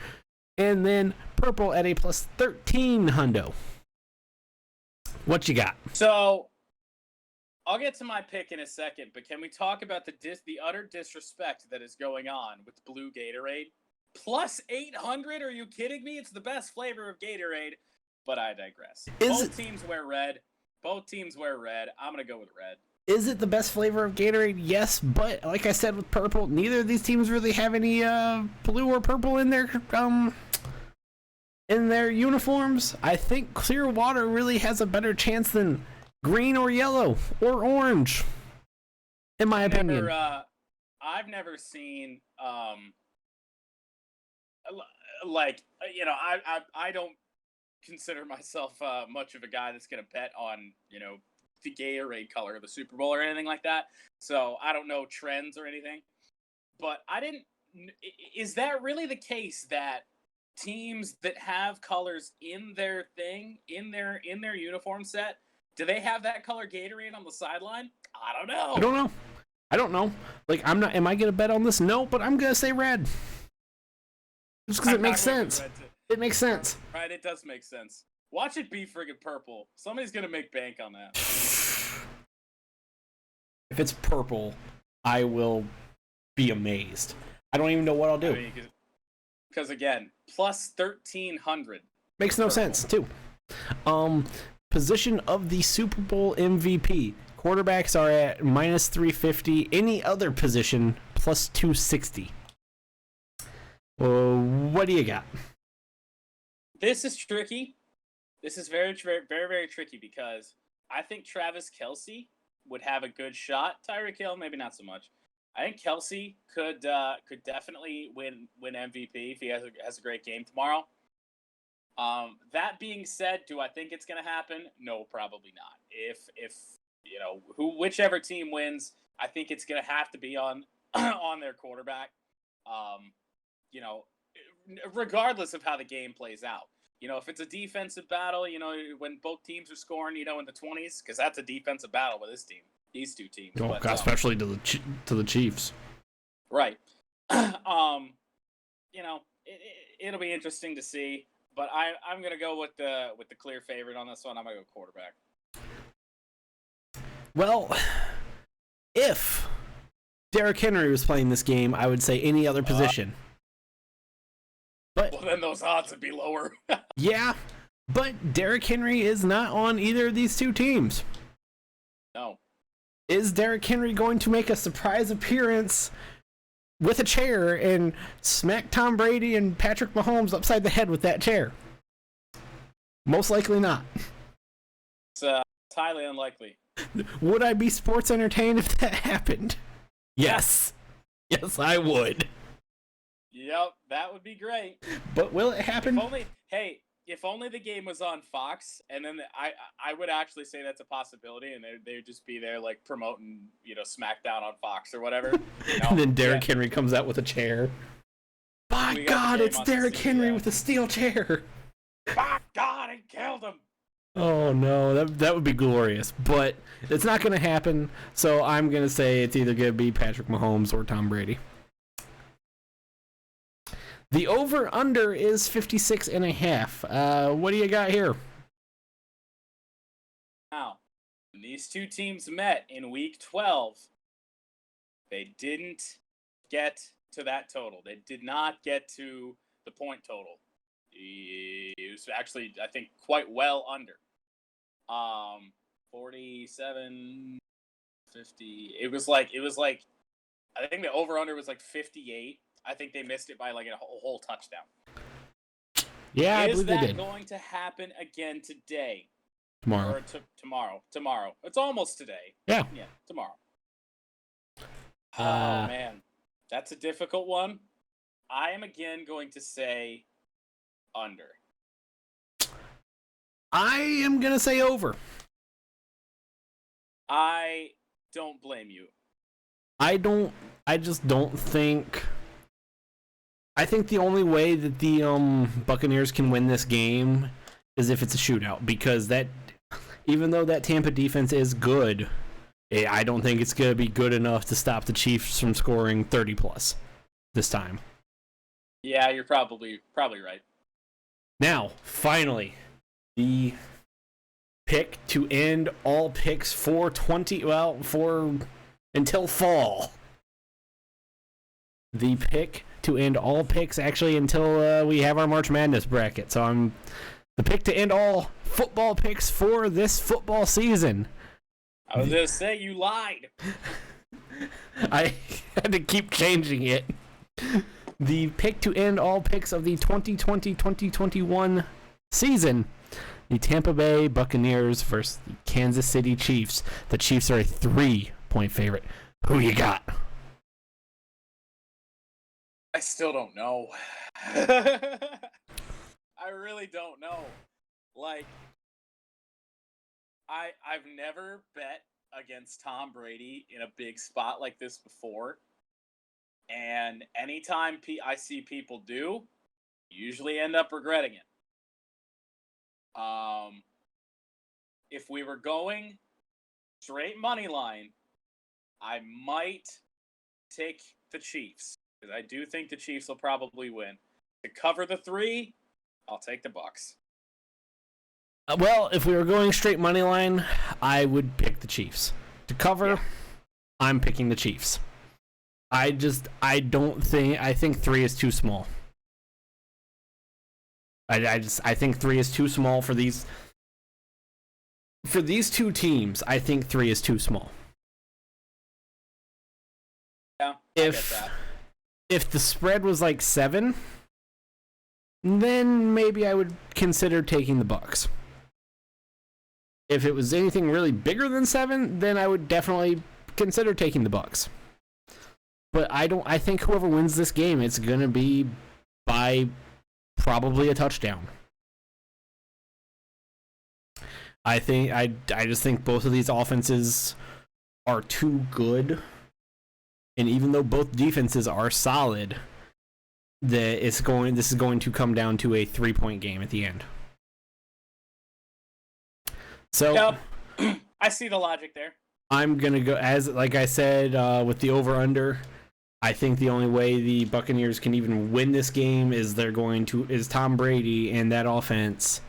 And then purple at a plus 13 hundo. What you got? So, I'll get to my pick in a second, but can we talk about the utter disrespect that is going on with blue Gatorade? Plus 800? Are you kidding me? It's the best flavor of Gatorade, but I digress. Both teams wear red. Both teams wear red. I'm going to go with red. Is it the best flavor of Gatorade? Yes, but like I said with purple, neither of these teams really have any blue or purple in their uniforms. I think Clearwater really has a better chance than green or yellow or orange, in my opinion. I've never seen like, you know, I don't consider myself much of a guy that's going to bet on, you know, the Gatorade color of the Super Bowl or anything like that. So I don't know trends or anything. But is that really the case that teams that have colors in their in their uniform set, do they have that color Gatorade on the sideline? I don't know. I don't know. Like, am I going to bet on this? No, but I'm going to say red. Just because it makes sense. It makes sense. Right, it does make sense. Watch it be friggin' purple. Somebody's going to make bank on that. If it's purple, I will be amazed. I don't even know what I'll do. Because, again, plus 1,300. Makes no sense, too. Position of the Super Bowl MVP. Quarterbacks are at minus 350. Any other position, plus 260. What do you got? This is tricky. This is very, very, very, very tricky because I think Travis Kelce would have a good shot. Tyreek Hill, maybe not so much. I think Kelce could definitely win MVP if he has a great game tomorrow. That being said, do I think it's going to happen? No, probably not. If you know whichever team wins, I think it's going to have to be on their quarterback. You know, regardless of how the game plays out. You know, if it's a defensive battle, you know, when both teams are scoring, you know, in the 20s, because that's a defensive battle with this team, these two teams. Oh, but, especially to the Chiefs. Right. You know, it'll be interesting to see, but I'm gonna go with the clear favorite on this one. I'm gonna go quarterback. Well, if Derrick Henry was playing this game, I would say any other position. But, well, then those odds would be lower. Yeah, but Derrick Henry is not on either of these two teams. No. Is Derrick Henry going to make a surprise appearance with a chair and smack Tom Brady and Patrick Mahomes upside the head with that chair? Most likely not. It's highly unlikely. Would I be sports entertained if that happened? Yes. Yes, I would. Yep, that would be great. But will it happen? If only the game was on Fox, and then I would actually say that's a possibility, and they'd just be there like promoting, you know, SmackDown on Fox or whatever. You know? And then Derrick Henry comes out with a chair. By God, it's Derrick Henry with a steel chair. By God, he killed him. Oh no, that would be glorious, but it's not going to happen. So I'm going to say it's either going to be Patrick Mahomes or Tom Brady. The over-under is 56.5. What do you got here? Now, when these two teams met in Week 12, they didn't get to that total. They did not get to the point total. It was actually, I think, quite well under. 47, 50. It was like, I think the over-under was like 58. I think they missed it by like a whole touchdown. Yeah, I believe they did. Is that going to happen again today? Tomorrow. Or tomorrow. It's almost today. Yeah. Yeah, tomorrow. Oh, man. That's a difficult one. I am again going to say under. I am going to say over. I don't blame you. I just don't think... I think the only way that the Buccaneers can win this game is if it's a shootout, because that, even though that Tampa defense is good, I don't think it's going to be good enough to stop the Chiefs from scoring 30+ this time. Yeah, you're probably right. Now, finally, the pick to end all picks for until fall. The pick to end all picks actually until we have our March Madness bracket. So I'm the pick to end all football picks for this football season. I was going to say you lied. I had to keep changing it. The pick to end all picks of the 2020-2021 season. The Tampa Bay Buccaneers versus the Kansas City Chiefs. The Chiefs are a 3-point favorite. Who you got? I still don't know. I really don't know. Like, I've never bet against Tom Brady in a big spot like this before. And anytime I see people do, usually end up regretting it. If we were going straight money line, I might take the Chiefs because I do think the Chiefs will probably win. To cover the 3, I'll take the Bucs. Well, if we were going straight money line, I would pick the Chiefs. To cover, I'm picking the Chiefs. I think 3 is too small. I think 3 is too small for these two teams. I think 3 is too small. Yeah, I get that. If the spread was like 7, then maybe I would consider taking the Bucs. If it was anything really bigger than 7, then I would definitely consider taking the Bucs. But I think whoever wins this game, it's going to be by probably a touchdown. I just think both of these offenses are too good. And even though both defenses are solid, this is going to come down to a 3-point game at the end. So yep. I see the logic there. I'm gonna go like I said with the over/under. I think the only way the Buccaneers can even win this game is Tom Brady and that offense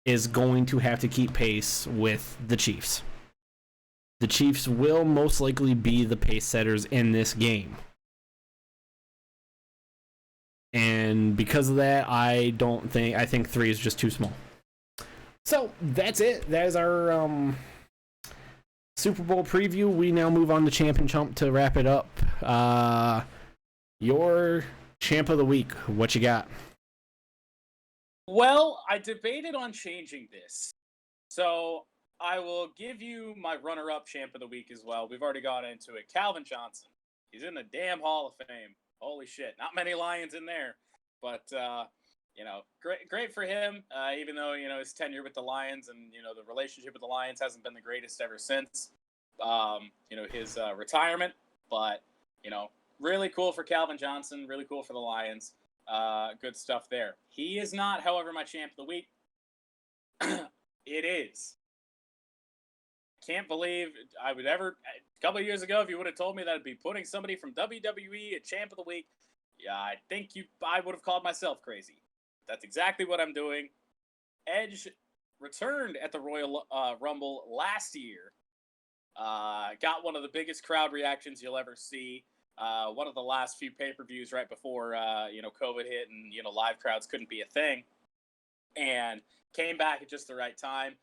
is going to have to keep pace with the Chiefs. The Chiefs will most likely be the pace setters in this game. And because of that, I think 3 is just too small. So that's it. That is our Super Bowl preview. We now move on to Champ and Chump to wrap it up. Your champ of the week. What you got? Well, I debated on changing this. So I will give you my runner-up champ of the week as well. We've already got into it. Calvin Johnson. He's in the damn Hall of Fame. Holy shit. Not many Lions in there. But, great for him, even though, his tenure with the Lions and, the relationship with the Lions hasn't been the greatest ever since, his retirement. But, really cool for Calvin Johnson, really cool for the Lions. Good stuff there. He is not, however, my champ of the week. It is. Can't believe I would ever, a couple of years ago, if you would have told me that I'd be putting somebody from WWE at champ of the week, yeah, I think I would have called myself crazy. That's exactly what I'm doing. Edge returned at the Royal Rumble last year. Got one of the biggest crowd reactions you'll ever see. One of the last few pay-per-views right before, COVID hit and, live crowds couldn't be a thing. And came back at just the right time.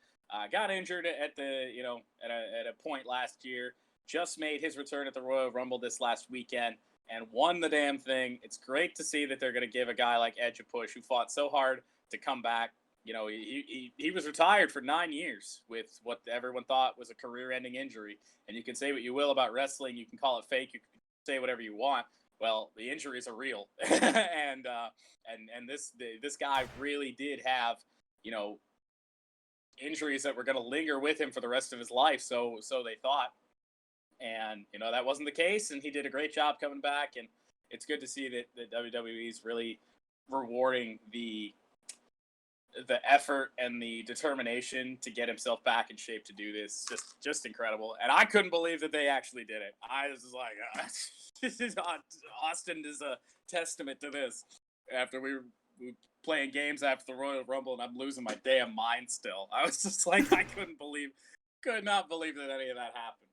Got injured at at a point last year. Just made his return at the Royal Rumble this last weekend and won the damn thing. It's great to see that they're going to give a guy like Edge a push who fought so hard to come back. He was retired for 9 years with what everyone thought was a career-ending injury. And you can say what you will about wrestling. You can call it fake. You can say whatever you want. Well, the injuries are real. and this guy really did have, injuries that were going to linger with him for the rest of his life. So they thought. And, that wasn't the case, and he did a great job coming back, and it's good to see that WWE is really rewarding the effort and the determination to get himself back in shape to do this. Just incredible. And I couldn't believe that they actually did it. I was like, Austin is a testament to this. After we playing games after the Royal Rumble, and I'm losing my damn mind still. I was just like, I could not believe that any of that happened.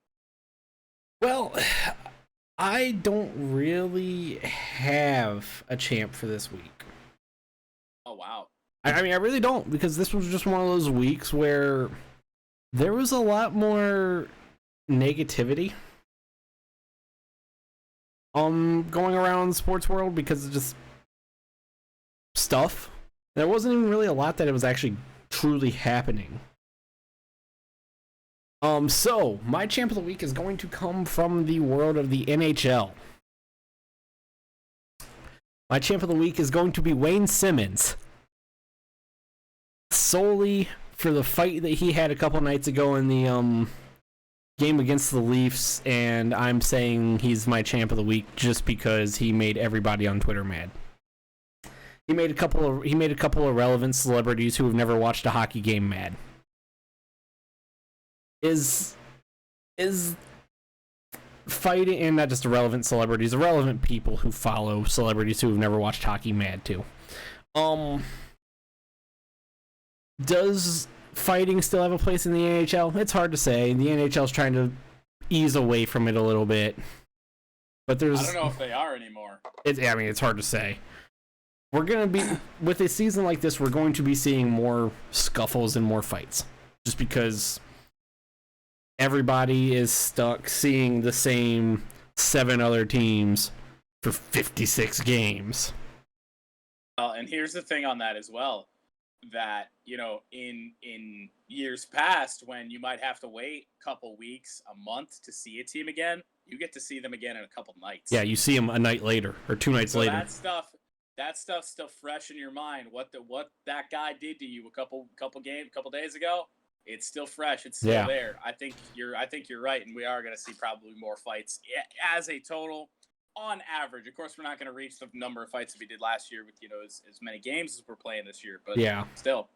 Well, I don't really have a champ for this week. Oh, wow. I mean, I really don't, because this was just one of those weeks where there was a lot more negativity going around the sports world because of just stuff. There wasn't even really a lot that it was actually truly happening. So my champ of the week is going to come from the world of the NHL. My champ of the week is going to be Wayne Simmons, solely for the fight that he had a couple nights ago in the game against the Leafs, and I'm saying he's my champ of the week just because he made everybody on Twitter mad. He made a couple of relevant celebrities who have never watched a hockey game mad. Is fighting, and not just irrelevant celebrities, irrelevant people who follow celebrities who have never watched hockey mad too. Does fighting still have a place in the NHL? It's hard to say. The NHL is trying to ease away from it a little bit, but I don't know if they are anymore. It's hard to say. We're gonna be with a season like this. We're going to be seeing more scuffles and more fights, just because everybody is stuck seeing the same 7 other teams for 56 games. And here's the thing on that as well, that, you know, in years past, when you might have to wait a couple weeks, a month to see a team again, you get to see them again in a couple nights. Yeah, you see them a night later or 2 nights later. That stuff's still fresh in your mind. What that guy did to you a couple days ago, it's still fresh. It's still there. I think you're right, and we are going to see probably more fights as a total on average. Of course, we're not going to reach the number of fights that we did last year with, you know, as many games as we're playing this year, but still.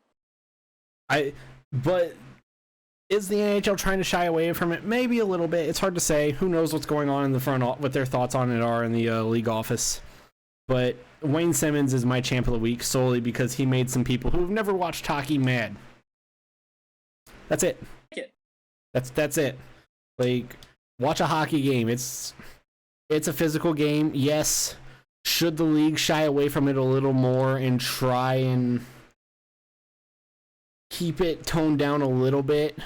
But is the NHL trying to shy away from it? Maybe a little bit. It's hard to say. Who knows what's going on in the front, what their thoughts on it are in the league office. But Wayne Simmons is my champ of the week solely because he made some people who have never watched hockey mad. That's it. That's it. Like, watch a hockey game. It's a physical game. Yes. Should the league shy away from it a little more and try and keep it toned down a little bit?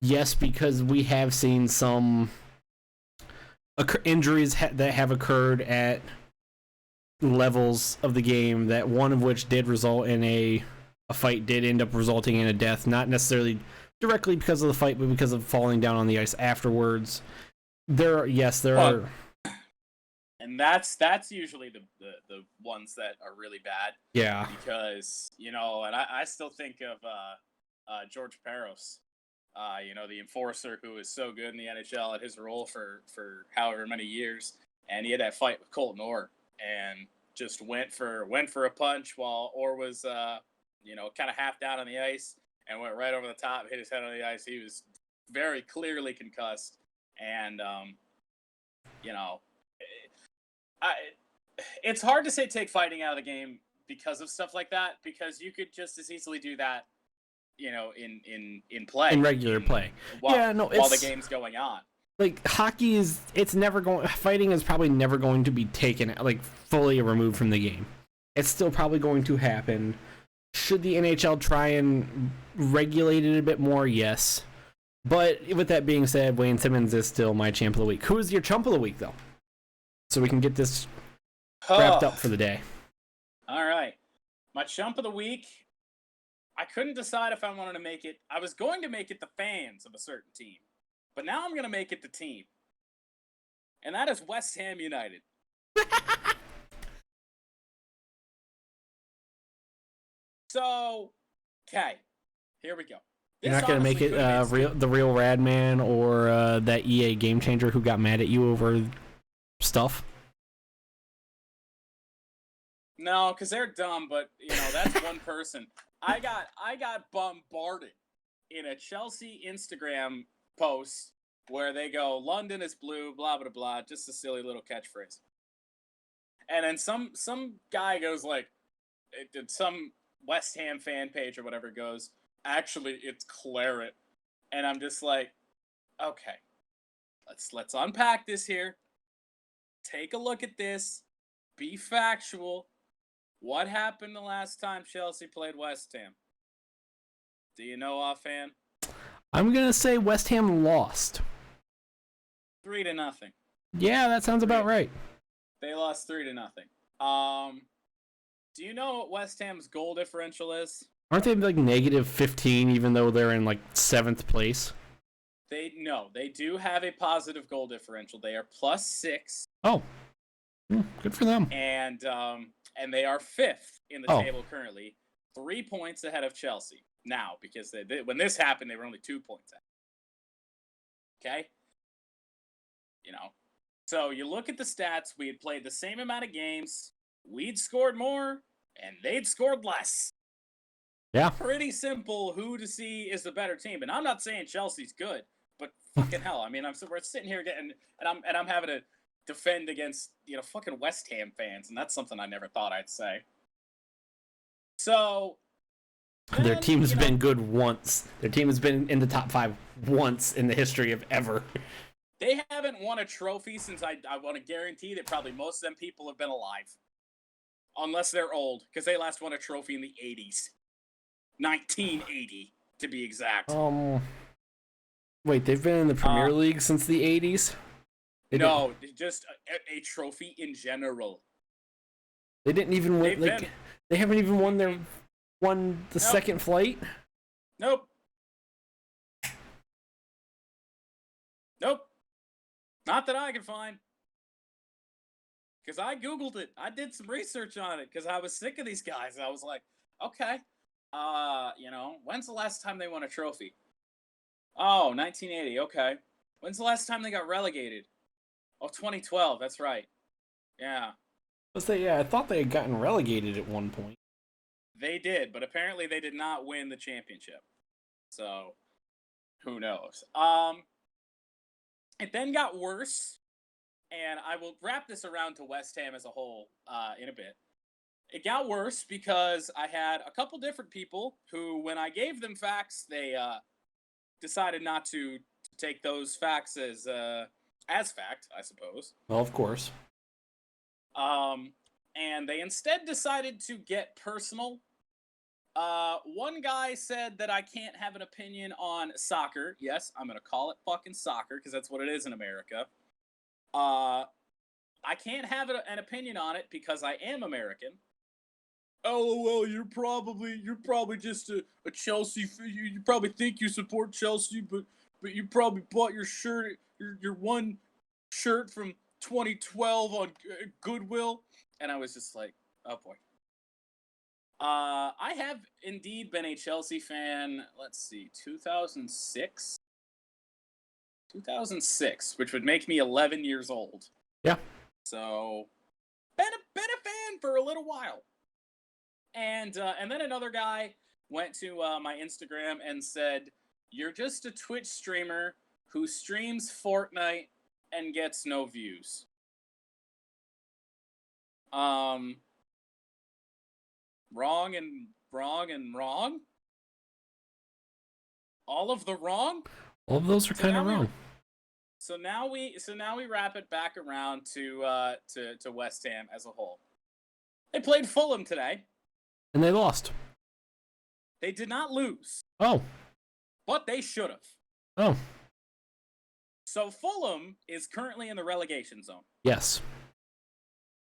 Yes, because we have seen some injuries that have occurred at levels of the game, that one of which did result in a fight, did end up resulting in a death, not necessarily directly because of the fight, but because of falling down on the ice afterwards. There are, and that's usually the ones that are really bad. Yeah, because, you know, and I still think of George Peros, you know, the enforcer who is so good in the NHL at his role for however many years, and he had that fight with Colton Orr and just went for a punch while Orr was you know, kind of half down on the ice, and went right over the top, hit his head on the ice. He was very clearly concussed, and you know, it's hard to say take fighting out of the game because of stuff like that, because you could just as easily do that, you know, in play, in regular play, while the game's going on. Like, fighting is probably never going to be taken, like, fully removed from the game. It's still probably going to happen. Should the NHL try and regulate it a bit more? Yes. But with that being said, Wayne Simmons is still my champ of the week. Who is your chump of the week, though? So we can get this wrapped up for the day. All right. My chump of the week, I couldn't decide if I wanted to make it. I was going to make it the fans of a certain team, but now I'm going to make it the team. And that is West Ham United. So, okay, here we go. You're not going to make it the real Radman or that EA Game Changer who got mad at you over stuff? No, because they're dumb, but, you know, that's one person. I got bombarded in a Chelsea Instagram post where they go, London is blue, blah, blah, blah, just a silly little catchphrase. And then some guy goes like, some West Ham fan page or whatever goes, actually, it's claret. And I'm just like, okay, let's unpack this here. Take a look at this. Be factual. What happened the last time Chelsea played West Ham? Do you know offhand? I'm gonna say West Ham lost. 3-0. Yeah, that sounds about right. They lost 3-0. Do you know what West Ham's goal differential is? Aren't they like -15 even though they're in like 7th place? They do have a positive goal differential. They are +6. Oh, good for them. And they are 5th in the table currently, 3 points ahead of Chelsea now, because when this happened, they were only 2 points ahead. Okay, so you look at the stats. We had played the same amount of games. We'd scored more, and they'd scored less. Yeah, pretty simple. Who to see is the better team? And I'm not saying Chelsea's good, but fucking hell, I mean, we're sitting here I'm having to defend against fucking West Ham fans, and that's something I never thought I'd say. So their team's been good once. Their team has been in the top 5 once in the history of ever. They haven't won a trophy since I want to guarantee that probably most of them people have been alive, unless they're old, because they last won a trophy in the 80s, 1980 to be exact. Wait, they've been in the Premier League since the 80s? No, just a trophy in general. They didn't even win. They haven't even won the second flight. Nope. Not that I can find. Because I Googled it. I did some research on it because I was sick of these guys. I was like, okay, when's the last time they won a trophy? Oh, 1980. Okay. When's the last time they got relegated? Oh, 2012. That's right. Yeah. I thought they had gotten relegated at one point. They did, but apparently they did not win the championship. So, who knows? It then got worse, and I will wrap this around to West Ham as a whole in a bit. It got worse because I had a couple different people who, when I gave them facts, they decided not to take those facts as fact, I suppose. Well, of course. And they instead decided to get personal. One guy said that I can't have an opinion on soccer. Yes, I'm gonna call it fucking soccer because that's what it is in America. I can't have an opinion on it because I am American. LOL, you're probably just a Chelsea. You probably think you support Chelsea, but you probably bought your shirt, your one shirt from 2012 on Goodwill. And I was just like, oh boy. I have indeed been a Chelsea fan, let's see, 2006, which would make me 11 years old. Yeah. So, been a fan for a little while. And then another guy went to my Instagram and said, you're just a Twitch streamer who streams Fortnite and gets no views. Wrong and wrong and wrong? All of the wrong? All of those are kind of wrong. So now we wrap it back around to West Ham as a whole. They played Fulham today. And they lost. They did not lose. Oh. But they should have. Oh. So Fulham is currently in the relegation zone. Yes.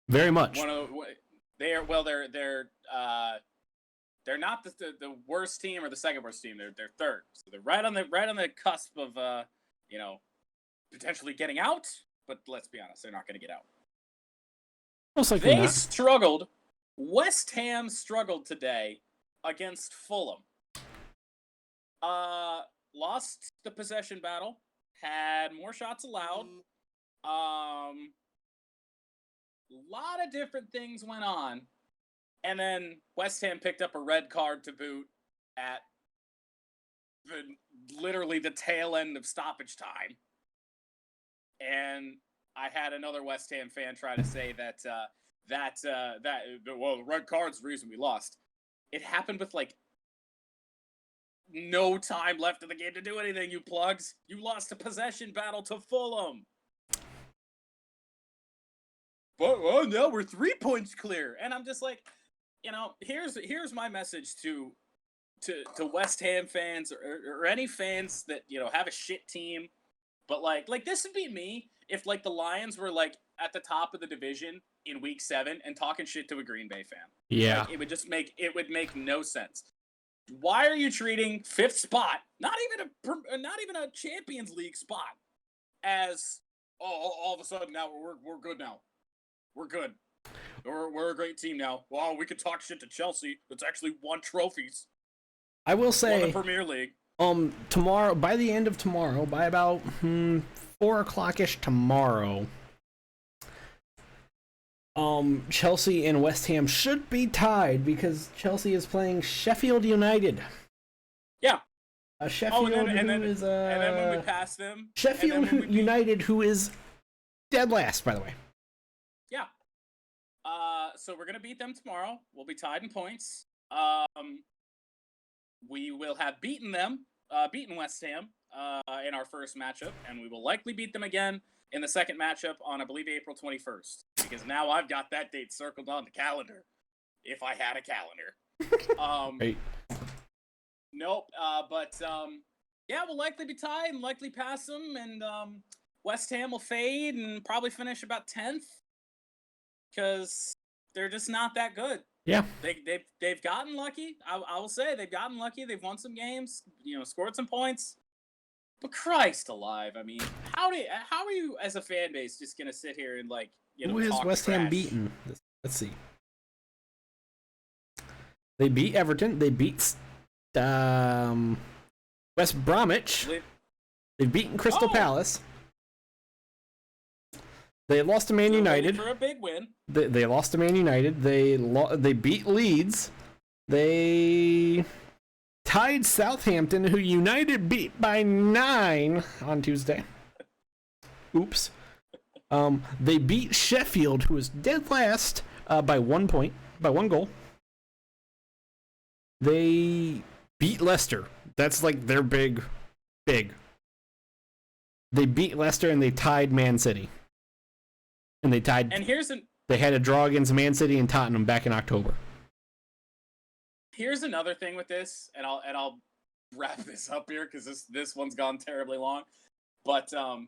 Very much. They're not the worst team or the second worst team. They're third. So they're right on the cusp of potentially getting out. But let's be honest, they're not going to get out. Most likely they not. struggled. West Ham struggled today against Fulham. Lost the possession battle. Had more shots allowed. A lot of different things went on. And then West Ham picked up a red card to boot at literally the tail end of stoppage time. And I had another West Ham fan try to say that well, the red card's the reason we lost. It happened with like no time left in the game to do anything, you plugs. You lost a possession battle to Fulham. But now we're 3 points clear. And I'm just like, here's my message to West Ham fans or any fans that, have a shit team. But like this would be me if like the Lions were like at the top of the division in week 7 and talking shit to a Green Bay fan. Yeah. Like, it would make no sense. Why are you treating 5th spot, not even a Champions League spot, as all of a sudden now we're good now. We're good. We're a great team now. Wow, we could talk shit to Chelsea. That's actually won trophies. I will say, won the Premier League. Tomorrow, by the end of tomorrow, by about 4 o'clock-ish tomorrow, Chelsea and West Ham should be tied because Chelsea is playing Sheffield United. Yeah. Sheffield, and then when we pass them, Sheffield United, who is dead last, by the way. Yeah. So we're gonna beat them tomorrow. We'll be tied in points. We will have beaten West Ham in our first matchup, and we will likely beat them again in the second matchup on, I believe, April 21st. Because now I've got that date circled on the calendar. If I had a calendar. Right. Nope. Yeah, we'll likely be tied and likely pass them, and West Ham will fade and probably finish about 10th. Because they're just not that good. Yeah. They've gotten lucky. I will say they've gotten lucky. They've won some games, scored some points. But Christ alive, I mean, how are you as a fan base just gonna sit here and like, who has talk West trash? Ham beaten? Let's see. They beat Everton. They beat West Bromwich. They've beaten Crystal Palace. They lost to Man United for a big win. They lost to Man United. They beat Leeds. They tied Southampton, who United beat by 9 on Tuesday. Oops. They beat Sheffield, who is dead last, by 1 point, by 1 goal. They beat Leicester. That's like their big. They beat Leicester and they tied Man City. And they tied. And they had a draw against Man City and Tottenham back in October. Here's another thing with this, and I'll wrap this up here because this one's gone terribly long. But all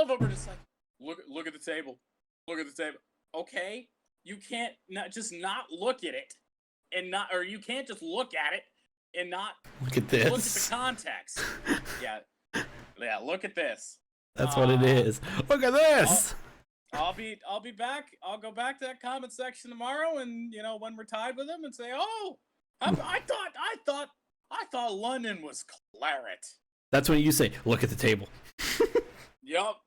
of them are just like, look at the table, look at the table. Okay, you can't not look at it, or you can't just look at it and not look at this. Look at the context. yeah. Look at this. That's what it is. Look at this. I'll be back. I'll go back to that comment section tomorrow, and when we're tied with them, and say, "Oh, I thought London was claret." That's when you say, "Look at the table." Yup.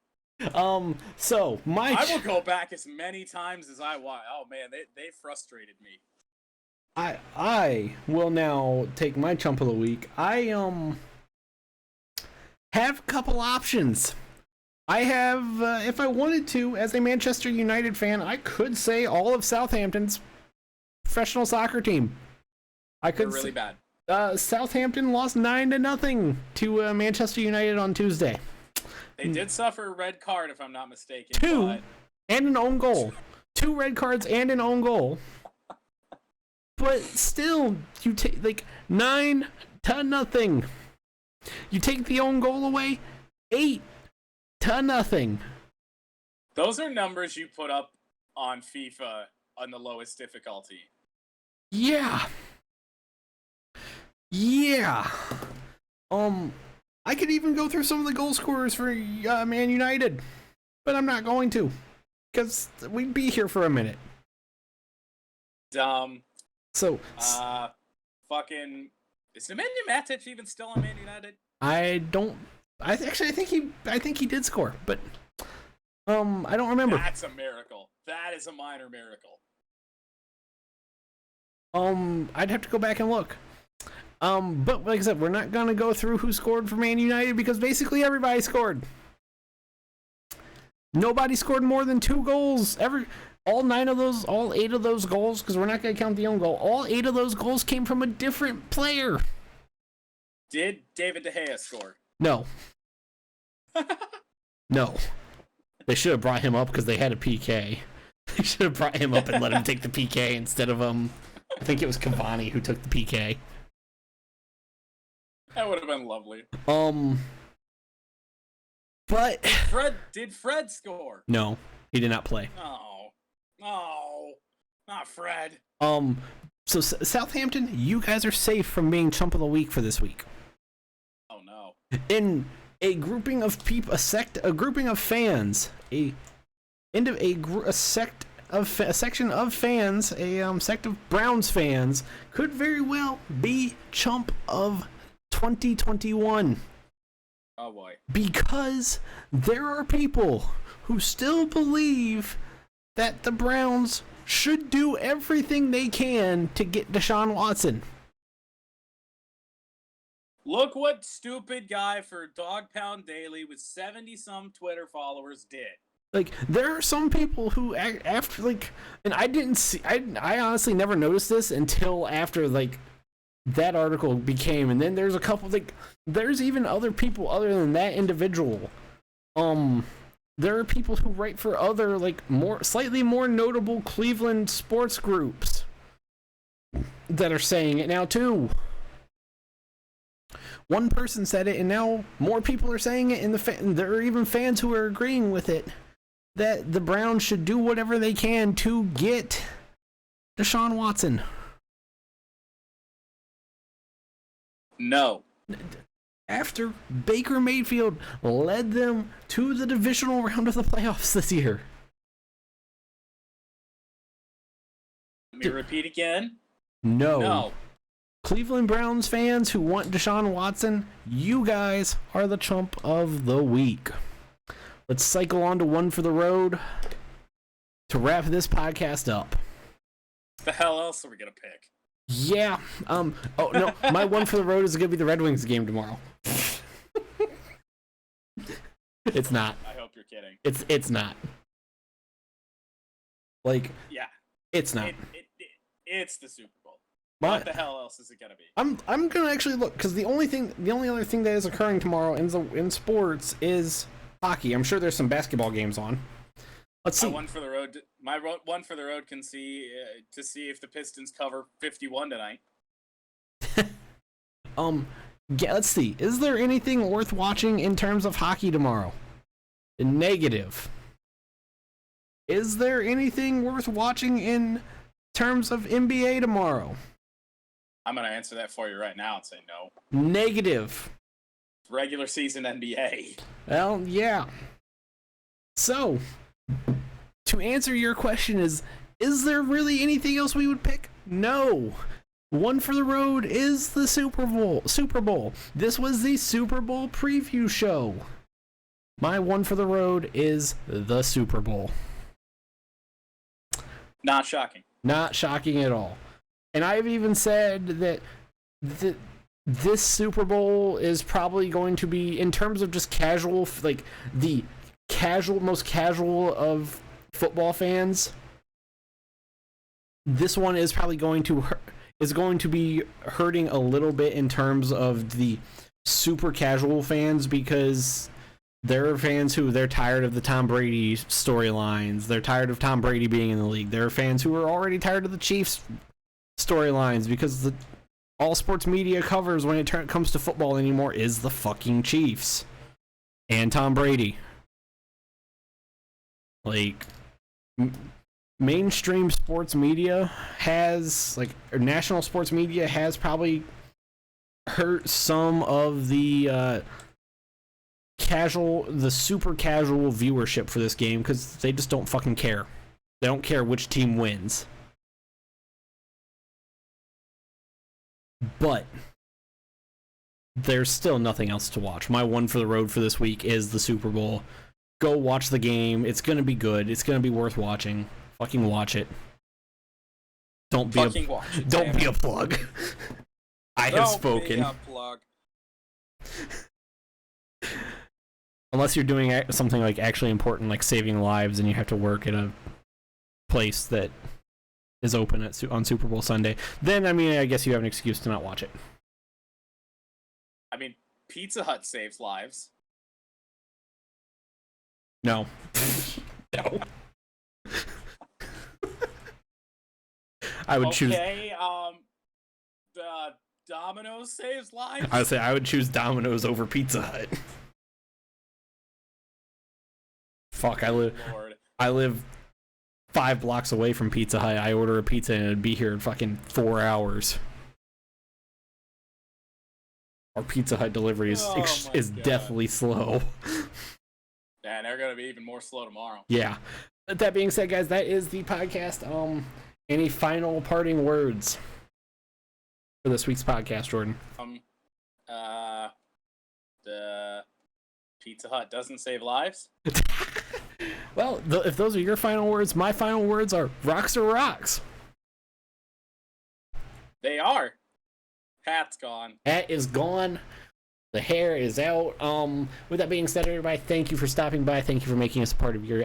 So I will go back as many times as I want. Oh man, they frustrated me. I will now take my chump of the week. I have a couple options. I have, if I wanted to, as a Manchester United fan, I could say all of Southampton's professional soccer team. They're really bad. Southampton lost 9-0 to Manchester United on Tuesday. They did suffer a red card, if I'm not mistaken. 2 but... and an own goal. 2 red cards and an own goal. But still, you take like 9-0. You take the own goal away, 8-0. Those are numbers you put up on FIFA on the lowest difficulty. Yeah. I could even go through some of the goal scorers for Man United, but I'm not going to, because we'd be here for a minute. So. Fucking. Is Nemanja Matic even still on Man United? I think he did score, but I don't remember. That's a miracle. That is a minor miracle. I'd have to go back and look. But like I said, we're not gonna go through who scored for Man United because basically everybody scored. Nobody scored more than 2 goals. All 8 of those goals, because we're not going to count the own goal, all 8 of those goals came from a different player. Did David De Gea score? No. No. They should have brought him up because they had a PK. They should have brought him up and let him take the PK instead of, I think it was Cavani who took the PK. That would have been lovely. But Did Fred score? No, he did not play. Oh, not Fred. So Southampton, you guys are safe from being chump of the week for this week. Oh no. In a grouping of people, a grouping of fans, a section of fans, a sect of Browns fans could very well be chump of 2021. Oh boy. Because there are people who still believe that the Browns should do everything they can to get Deshaun Watson. Look what stupid guy for Dog Pound Daily with 70-some Twitter followers did. Like, there are some people who, after, like, and I honestly never noticed this until after, like, that article became, and then there's a couple, like, there's even other people other than that individual. There are people who write for other, like, slightly more notable Cleveland sports groups that are saying it now, too. One person said it, and now more people are saying it, and there are even fans who are agreeing with it, that the Browns should do whatever they can to get Deshaun Watson. No. After Baker Mayfield led them to the divisional round of the playoffs this year. Let me repeat again. No. Cleveland Browns fans who want Deshaun Watson, you guys are the chump of the week. Let's cycle on to one for the road to wrap this podcast up. What the hell else are we going to pick? Yeah. Oh, no. My one for the road is going to be the Red Wings game tomorrow. It's not. I hope you're kidding. It's not. Like, yeah. It's not. It's the Super Bowl. What the hell else is it going to be? I'm going to actually look, because the only other thing that is occurring tomorrow in sports is hockey. I'm sure there's some basketball games on. Let's see. My one for the road can see to see if the Pistons cover 51 tonight. Yeah, let's see. Is there anything worth watching in terms of hockey tomorrow? Negative. Is there anything worth watching in terms of NBA tomorrow? I'm going to answer that for you right now and say no. Negative. Regular season NBA. Well, yeah. So, to answer your question is there really anything else we would pick? No. One for the road is the Super Bowl. This was the Super Bowl preview show. My one for the road is the Super Bowl. Not shocking. Not shocking at all. And I've even said that this Super Bowl is probably going to be, in terms of just casual, like the most casual of football fans, this one is probably going to be hurting a little bit in terms of the super casual fans, because there are fans who they're tired of the Tom Brady storylines. They're tired of Tom Brady being in the league. There are fans who are already tired of the Chiefs storylines, because all sports media covers when it comes to football anymore is the fucking Chiefs and Tom Brady. Like, mainstream sports media has, like, or national sports media has probably hurt some of the super casual viewership for this game, because they just don't fucking care. They don't care which team wins. But there's still nothing else to watch. My one for the road for this week is the Super Bowl. Go watch the game. It's going to be good. It's going to be worth watching. Fucking watch it. Don't be a plug. I have spoken. Don't be a plug. Unless you're doing something like actually important, like saving lives, and you have to work at a place that is open on Super Bowl Sunday, then I mean, I guess you have an excuse to not watch it. I mean, Pizza Hut saves lives. No. No. I would choose. Okay, Domino's saves lives? I would say I would choose Domino's over Pizza Hut. Fuck, Lord. I live 5 blocks away from Pizza Hut. I order a pizza and it'd be here in fucking 4 hours. Our Pizza Hut delivery is definitely slow. Yeah, they're gonna be even more slow tomorrow. Yeah. But that being said, guys, that is the podcast. Any final parting words for this week's podcast, Jordan? The Pizza Hut doesn't save lives. Well, if those are your final words, my final words are rocks are rocks. They are. Hat's gone. Hat is gone. The hair is out. With that being said, everybody, thank you for stopping by. Thank you for making us a part of your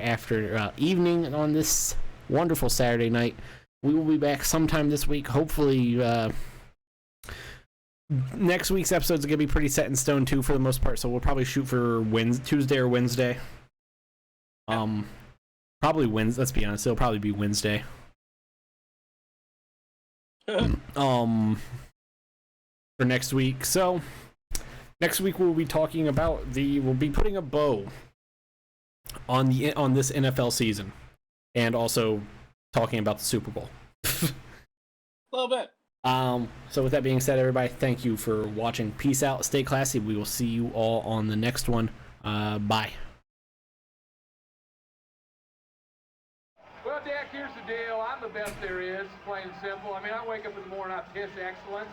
evening on this wonderful Saturday night. We will be back sometime this week. Hopefully, next week's episode is going to be pretty set in stone, too, for the most part. So we'll probably shoot for Tuesday or Wednesday. Probably Wednesday. Let's be honest. It'll probably be Wednesday. For next week. So next week we'll be talking about we'll be putting a bow on this NFL season, and also talking about the Super Bowl. A little bit. So with that being said, everybody, thank you for watching. Peace out. Stay classy. We will see you all on the next one. Bye. Well, Dak, here's the deal. I'm the best there is, plain and simple. I mean, I wake up in the morning, I piss excellence.